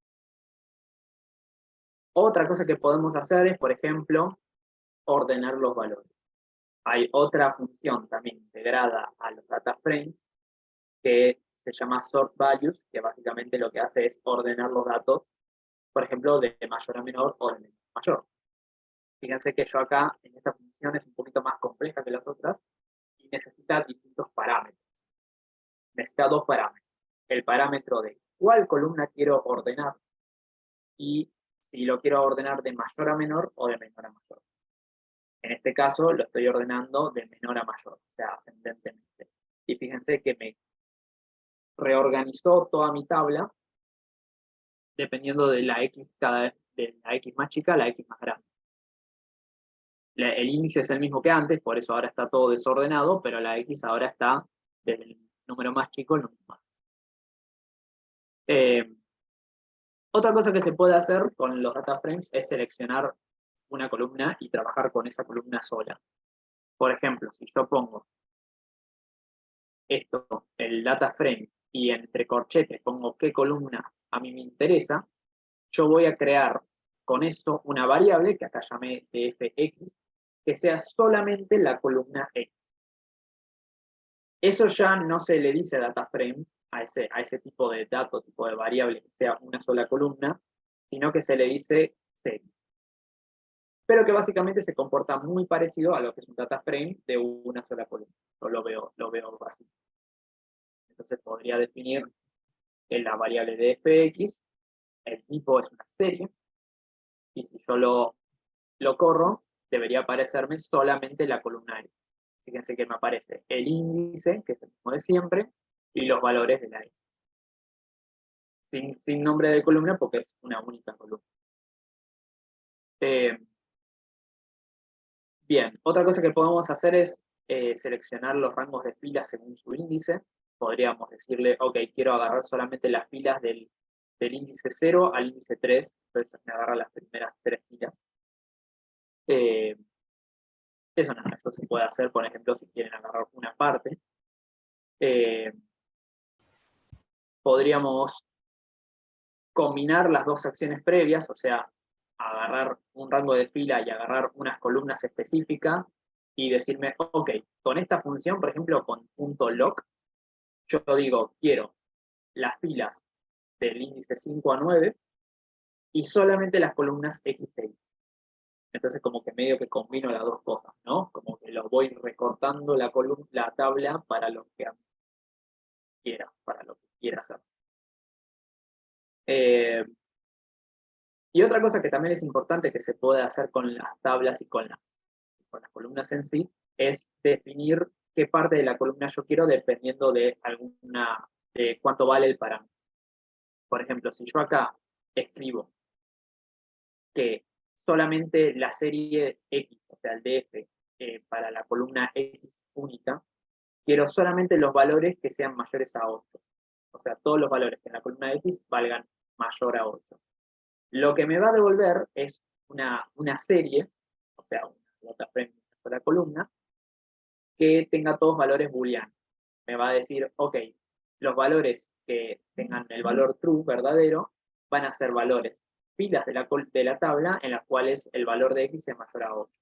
Otra cosa que podemos hacer es, por ejemplo, ordenar los valores. Hay otra función también integrada a los data frames que se llama sort values, que básicamente lo que hace es ordenar los datos, por ejemplo, de mayor a menor o de menor a mayor. Fíjense que yo acá, en esta función, es un poquito más compleja que las otras y necesita distintos parámetros. Necesita dos parámetros. El parámetro de cuál columna quiero ordenar y si lo quiero ordenar de mayor a menor o de menor a mayor. En este caso lo estoy ordenando de menor a mayor, o sea, ascendentemente. Y fíjense que me reorganizó toda mi tabla dependiendo de la X, de la X más chica a la X más grande. El índice es el mismo que antes, por eso ahora está todo desordenado, pero la X ahora está desde el número más chico al número más. Otra cosa que se puede hacer con los data frames es seleccionar una columna y trabajar con esa columna sola. Por ejemplo, si yo pongo esto, el data frame, y entre corchetes pongo qué columna a mí me interesa, yo voy a crear con eso una variable que acá llamé dfx, que sea solamente la columna X. Eso ya no se le dice data frame a ese tipo de dato, tipo de variable que sea una sola columna, sino que se le dice series. Pero que básicamente se comporta muy parecido a lo que es un data frame de una sola columna. Yo lo veo básico. Entonces podría definir en la variable dfx, el tipo es una serie, y si yo lo corro, debería aparecerme solamente la columna X. Fíjense que me aparece el índice, que es el mismo de siempre, y los valores de la X. Sin nombre de columna porque es una única columna. Bien, otra cosa que podemos hacer es seleccionar los rangos de filas según su índice. Podríamos decirle, ok, quiero agarrar solamente las filas del índice 0 al índice 3, entonces me agarra las primeras 3 filas. Eso nada, esto se puede hacer, por ejemplo, si quieren agarrar una parte. Podríamos combinar las dos acciones previas, o sea, agarrar un rango de fila y agarrar unas columnas específicas y decirme, ok, con esta función, por ejemplo, con .lock, yo digo, quiero las filas del índice 5 a 9 y solamente las columnas X e Y. Entonces como que medio que combino las dos cosas, ¿no? Como que lo voy recortando la tabla para lo que quiera, para lo que quiera hacer. Y otra cosa que también es importante que se puede hacer con las tablas y con las columnas en sí, es definir qué parte de la columna yo quiero dependiendo de cuánto vale el parámetro. Por ejemplo, si yo acá escribo que solamente la serie X, o sea, el DF, para la columna X única, quiero solamente los valores que sean mayores a 8. O sea, todos los valores que en la columna X valgan mayor a 8. Lo que me va a devolver es una serie, o sea, una data frame de una sola columna, que tenga todos valores booleanos. Me va a decir, ok, los valores que tengan el valor true, verdadero, van a ser valores filas de la tabla en las cuales el valor de X es mayor a 8.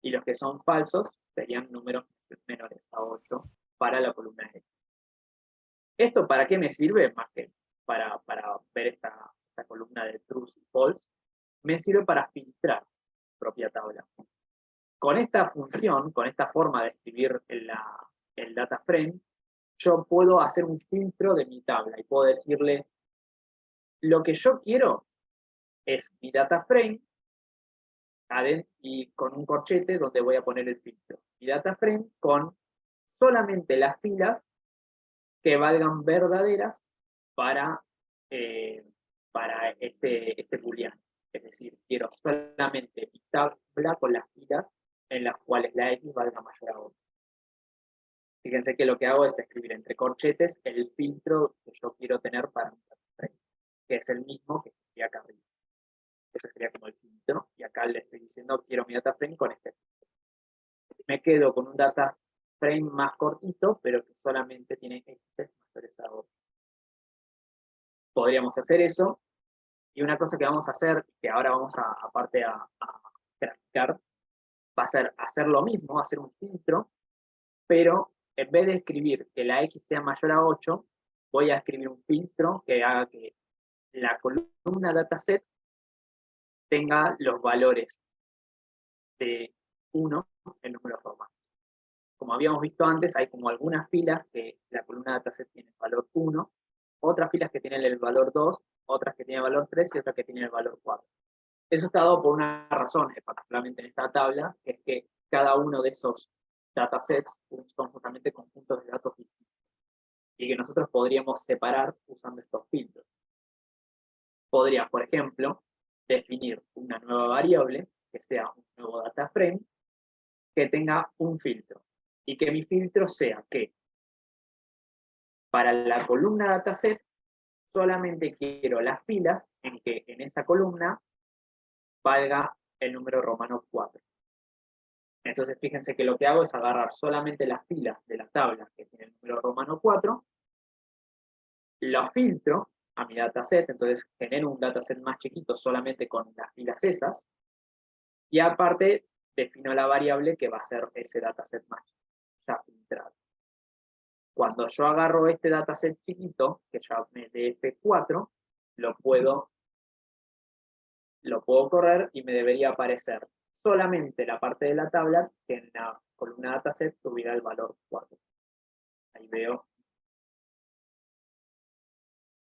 Y los que son falsos serían números menores a 8 para la columna X. ¿Esto para qué me sirve? Más que para ver esta columna de true y false, me sirve para filtrar la propia tabla. Con esta función, con esta forma de escribir el data frame, yo puedo hacer un filtro de mi tabla y puedo decirle, lo que yo quiero es mi data frame y con un corchete donde voy a poner el filtro. Mi data frame con solamente las filas que valgan verdaderas para este booleano. Es decir, quiero solamente mi tabla con las filas en las cuales la X valga mayor a 8. Fíjense que lo que hago es escribir entre corchetes el filtro que yo quiero tener para mi data frame, que es el mismo que escribí acá arriba. Ese sería como el filtro, y acá le estoy diciendo quiero mi data frame con este filtro. Me quedo con un data frame más cortito, pero que solamente tiene X mayores a 8. Podríamos hacer eso, y una cosa que vamos a hacer, que ahora vamos aparte a graficar, va a ser hacer lo mismo, hacer un filtro, pero en vez de escribir que la X sea mayor a 8, voy a escribir un filtro que haga que la columna dataset tenga los valores de 1 en números romanos. Como habíamos visto antes, hay como algunas filas que la columna dataset tiene el valor 1, otras filas que tienen el valor 2, otras que tienen el valor 3 y otras que tienen el valor 4. Eso está dado por una razón, particularmente en esta tabla, que es que cada uno de esos datasets son justamente conjuntos de datos distintos y que nosotros podríamos separar usando estos filtros. Podría, por ejemplo, definir una nueva variable que sea un nuevo data frame que tenga un filtro y que mi filtro sea que para la columna dataset solamente quiero las filas en que en esa columna valga el número romano 4. Entonces fíjense que lo que hago es agarrar solamente las filas de la tabla que tiene el número romano 4, lo filtro a mi dataset, entonces genero un dataset más chiquito solamente con las filas esas, y aparte defino la variable que va a ser ese dataset más ya filtrado. Cuando yo agarro este dataset chiquito, que llamé DF4, lo puedo correr y me debería aparecer solamente la parte de la tabla que en la columna dataset tuviera el valor 4. Ahí veo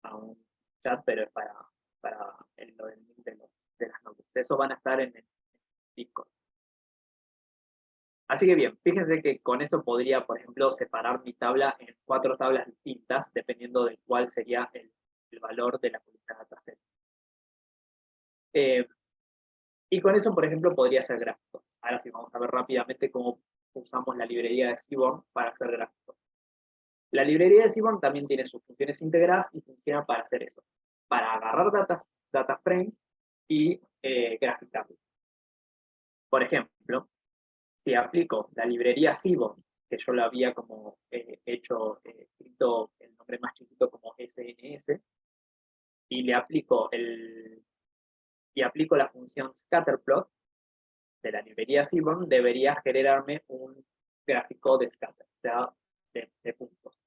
a un chat, pero es para lo del link de las notas. Eso van a estar en el Discord. Así que bien, fíjense que con esto podría, por ejemplo, separar mi tabla en 4 tablas distintas, dependiendo de cuál sería el valor de la columna dataset. Y con eso, por ejemplo, podría hacer gráficos. Ahora sí, vamos a ver rápidamente cómo usamos la librería de Seaborn para hacer gráficos. La librería de Seaborn también tiene sus funciones integradas y funciona para hacer eso, para agarrar data frames y graficarlos. Por ejemplo, si aplico la librería Seaborn, que yo la había como escrito el nombre más chiquito como SNS, y le aplico la función scatterplot de la librería Seaborn, debería generarme un gráfico de scatter, o sea, de puntos.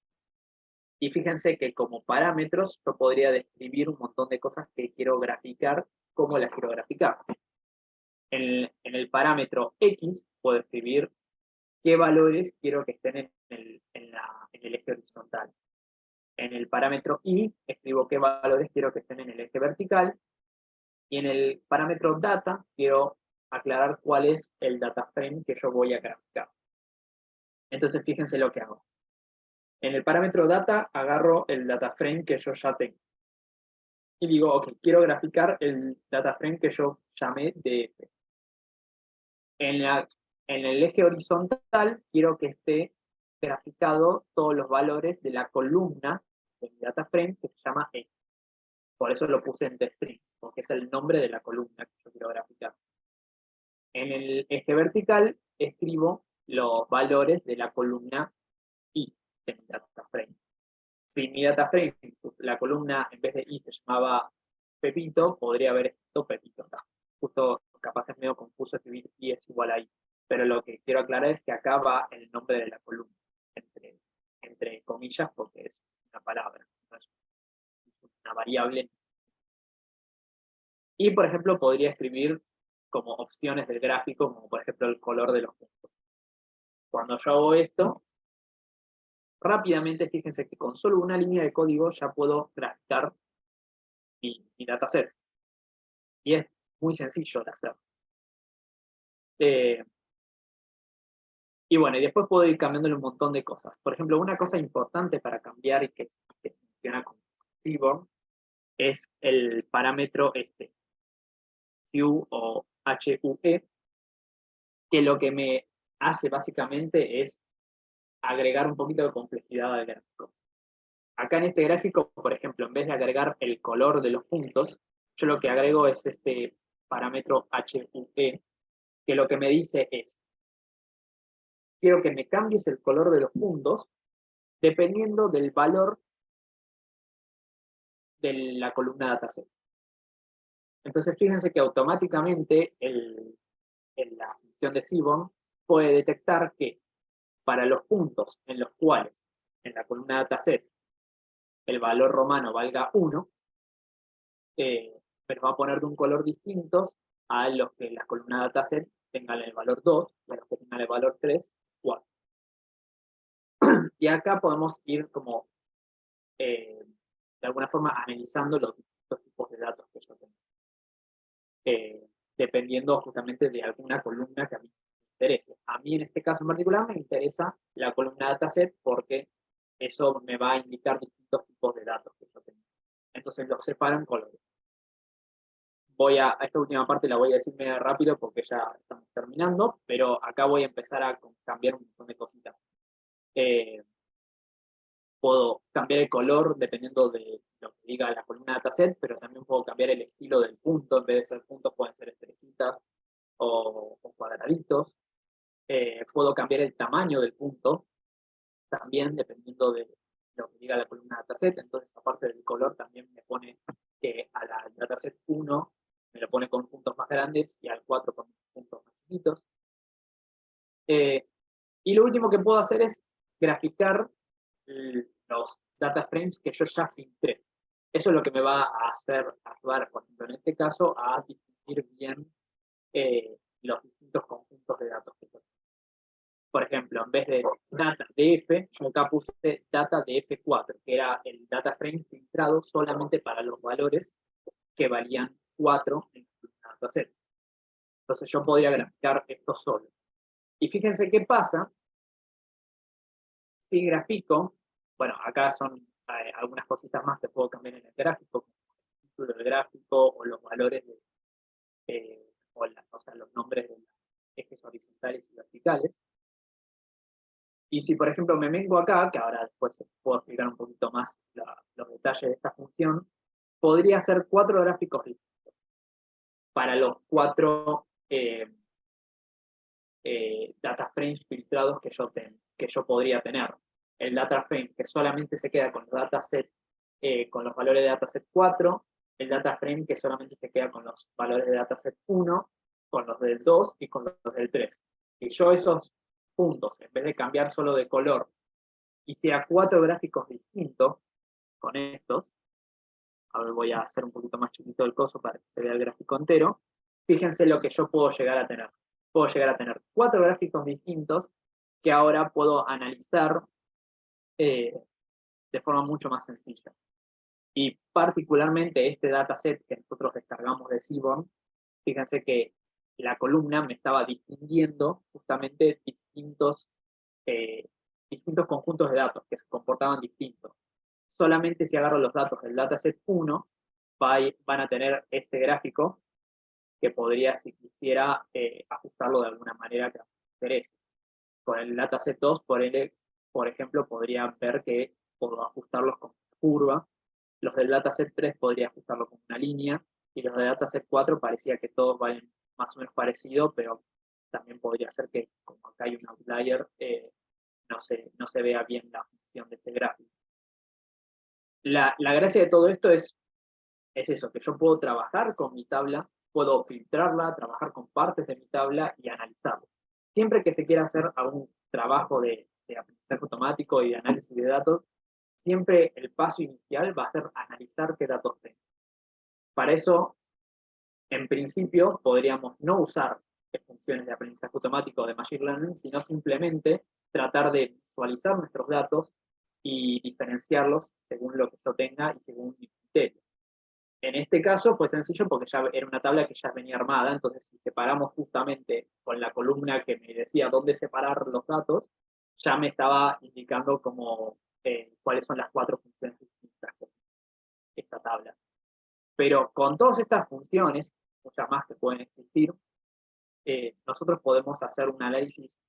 Y fíjense que como parámetros yo podría describir un montón de cosas que quiero graficar, cómo las quiero graficar. En el parámetro X puedo escribir qué valores quiero que estén en el eje horizontal. En el parámetro Y escribo qué valores quiero que estén en el eje vertical. Y en el parámetro data quiero aclarar cuál es el data frame que yo voy a graficar. Entonces fíjense lo que hago. En el parámetro data agarro el data frame que yo ya tengo. Y digo, ok, quiero graficar el data frame que yo llamé DF. En el eje horizontal quiero que esté graficado todos los valores de la columna del data frame que se llama E. Por eso lo puse en string, porque es el nombre de la columna que yo quiero graficar. En el eje vertical escribo los valores de la columna I de mi data frame. Si mi data frame, la columna en vez de I se llamaba Pepito, podría haber escrito Pepito acá. Justo capaz es medio confuso escribir I es igual a I. Pero lo que quiero aclarar es que acá va el nombre de la columna, entre comillas, porque es una palabra, no es una variable. Y, por ejemplo, podría escribir como opciones del gráfico, como por ejemplo el color de los puntos. Cuando yo hago esto, rápidamente fíjense que con solo una línea de código ya puedo graficar mi dataset. Y es muy sencillo de hacer. Y bueno, y después puedo ir cambiándole un montón de cosas. Por ejemplo, una cosa importante para cambiar y que funciona con Seaborn es el parámetro Q o HUE, que lo que me hace básicamente es agregar un poquito de complejidad al gráfico. Acá en este gráfico, por ejemplo, en vez de agregar el color de los puntos, yo lo que agrego es este parámetro HUE, que lo que me dice es, quiero que me cambies el color de los puntos dependiendo del valor de la columna dataset. Entonces, fíjense que automáticamente la función de Seaborn puede detectar que para los puntos en los cuales en la columna dataset el valor romano valga 1, pero va a poner de un color distinto a los que la columna dataset tengan el valor 2 y a los que tengan el valor 3, 4. Y acá podemos ir como de alguna forma analizando los distintos tipos de datos que yo tengo. Dependiendo justamente de alguna columna que a mí me interese. A mí en este caso en particular me interesa la columna dataset porque eso me va a indicar distintos tipos de datos que yo tengo. Entonces los separo en colores. Esta última parte la voy a decir medio rápido porque ya estamos terminando, pero acá voy a empezar a cambiar un montón de cositas. Puedo cambiar el color dependiendo de lo que diga la columna dataset, pero también puedo cambiar el estilo del punto. En vez de ser puntos pueden ser estrellitas o cuadraditos. Puedo cambiar el tamaño del punto, también dependiendo de lo que diga la columna dataset. Entonces, aparte del color, también me pone que a la dataset 1 me lo pone con puntos más grandes y al 4 con puntos más chiquitos. Y lo último que puedo hacer es graficar los data frames que yo ya filtré. Eso es lo que me va a ayudar, por ejemplo, en este caso, a distinguir bien los distintos conjuntos de datos que tengo. Por ejemplo, en vez de data DF, yo acá puse data DF4, que era el data frame filtrado solamente para los valores que valían 4 en la dataset. Entonces yo podría graficar esto solo. Y fíjense qué pasa si grafico, bueno, acá son algunas cositas más que puedo cambiar en el gráfico, como el título del gráfico o los valores o sea, los nombres de los ejes horizontales y verticales. Y si, por ejemplo, me vengo acá, que ahora después puedo explicar un poquito más los detalles de esta función, podría hacer 4 gráficos distintos para los 4 data frames filtrados que yo podría tener. El data frame que solamente se queda con los datasets, con los valores de dataset 4, el data frame que solamente se queda con los valores de dataset 1, con los del 2 y con los del 3. Y yo esos puntos, en vez de cambiar solo de color, hiciera 4 gráficos distintos con estos. A ver, voy a hacer un poquito más chiquito el coso para que se vea el gráfico entero. Fíjense lo que yo puedo llegar a tener. Puedo llegar a tener 4 gráficos distintos que ahora puedo analizar de forma mucho más sencilla. Y particularmente este dataset que nosotros descargamos de Seaborn, fíjense que la columna me estaba distinguiendo justamente distintos conjuntos de datos que se comportaban distintos. Solamente si agarro los datos del dataset 1, van a tener este gráfico que podría, si quisiera, ajustarlo de alguna manera que me interese. Con el dataset 2, por ejemplo, podría ver que puedo ajustarlos con una curva. Los del dataset 3 podría ajustarlo con una línea, y los del dataset 4 parecía que todos valen más o menos parecido, pero también podría ser que, como acá hay un outlier, no se vea bien la función de este gráfico. La gracia de todo esto es eso, que yo puedo trabajar con mi tabla, puedo filtrarla, trabajar con partes de mi tabla y analizarla. Siempre que se quiera hacer algún trabajo de aprendizaje automático y de análisis de datos, siempre el paso inicial va a ser analizar qué datos tengo. Para eso, en principio, podríamos no usar funciones de aprendizaje automático o de Machine Learning, sino simplemente tratar de visualizar nuestros datos y diferenciarlos según lo que yo tenga y según mi criterio. En este caso fue sencillo porque ya era una tabla que ya venía armada, entonces si separamos justamente con la columna que me decía dónde separar los datos, ya me estaba indicando como cuáles son las 4 funciones distintas de esta tabla. Pero con todas estas funciones, muchas más que pueden existir, nosotros podemos hacer un análisis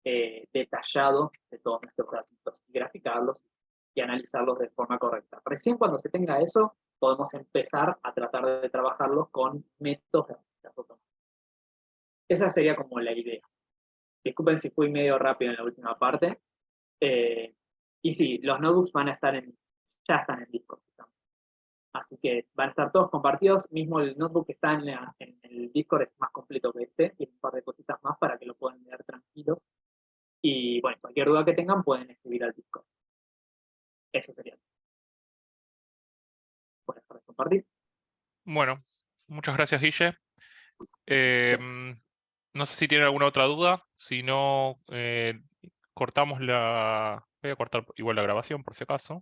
detallado de todos nuestros datos y graficarlos y analizarlos de forma correcta. Recién cuando se tenga eso, podemos empezar a tratar de trabajarlos con métodos de aprendizaje automático. Esa sería como la idea. Disculpen si fui medio rápido en la última parte. Y sí, los notebooks ya están en Discord. Así que van a estar todos compartidos. Mismo el notebook que está en el Discord es más completo que este. Tiene un par de cositas más para que lo puedan leer tranquilos. Y bueno, cualquier duda que tengan pueden escribir al Discord. Eso sería. Pueden dejar de compartir. Bueno, muchas gracias, Guille. No sé si tienen alguna otra duda. Si no, cortamos la... Voy a cortar igual la grabación por si acaso.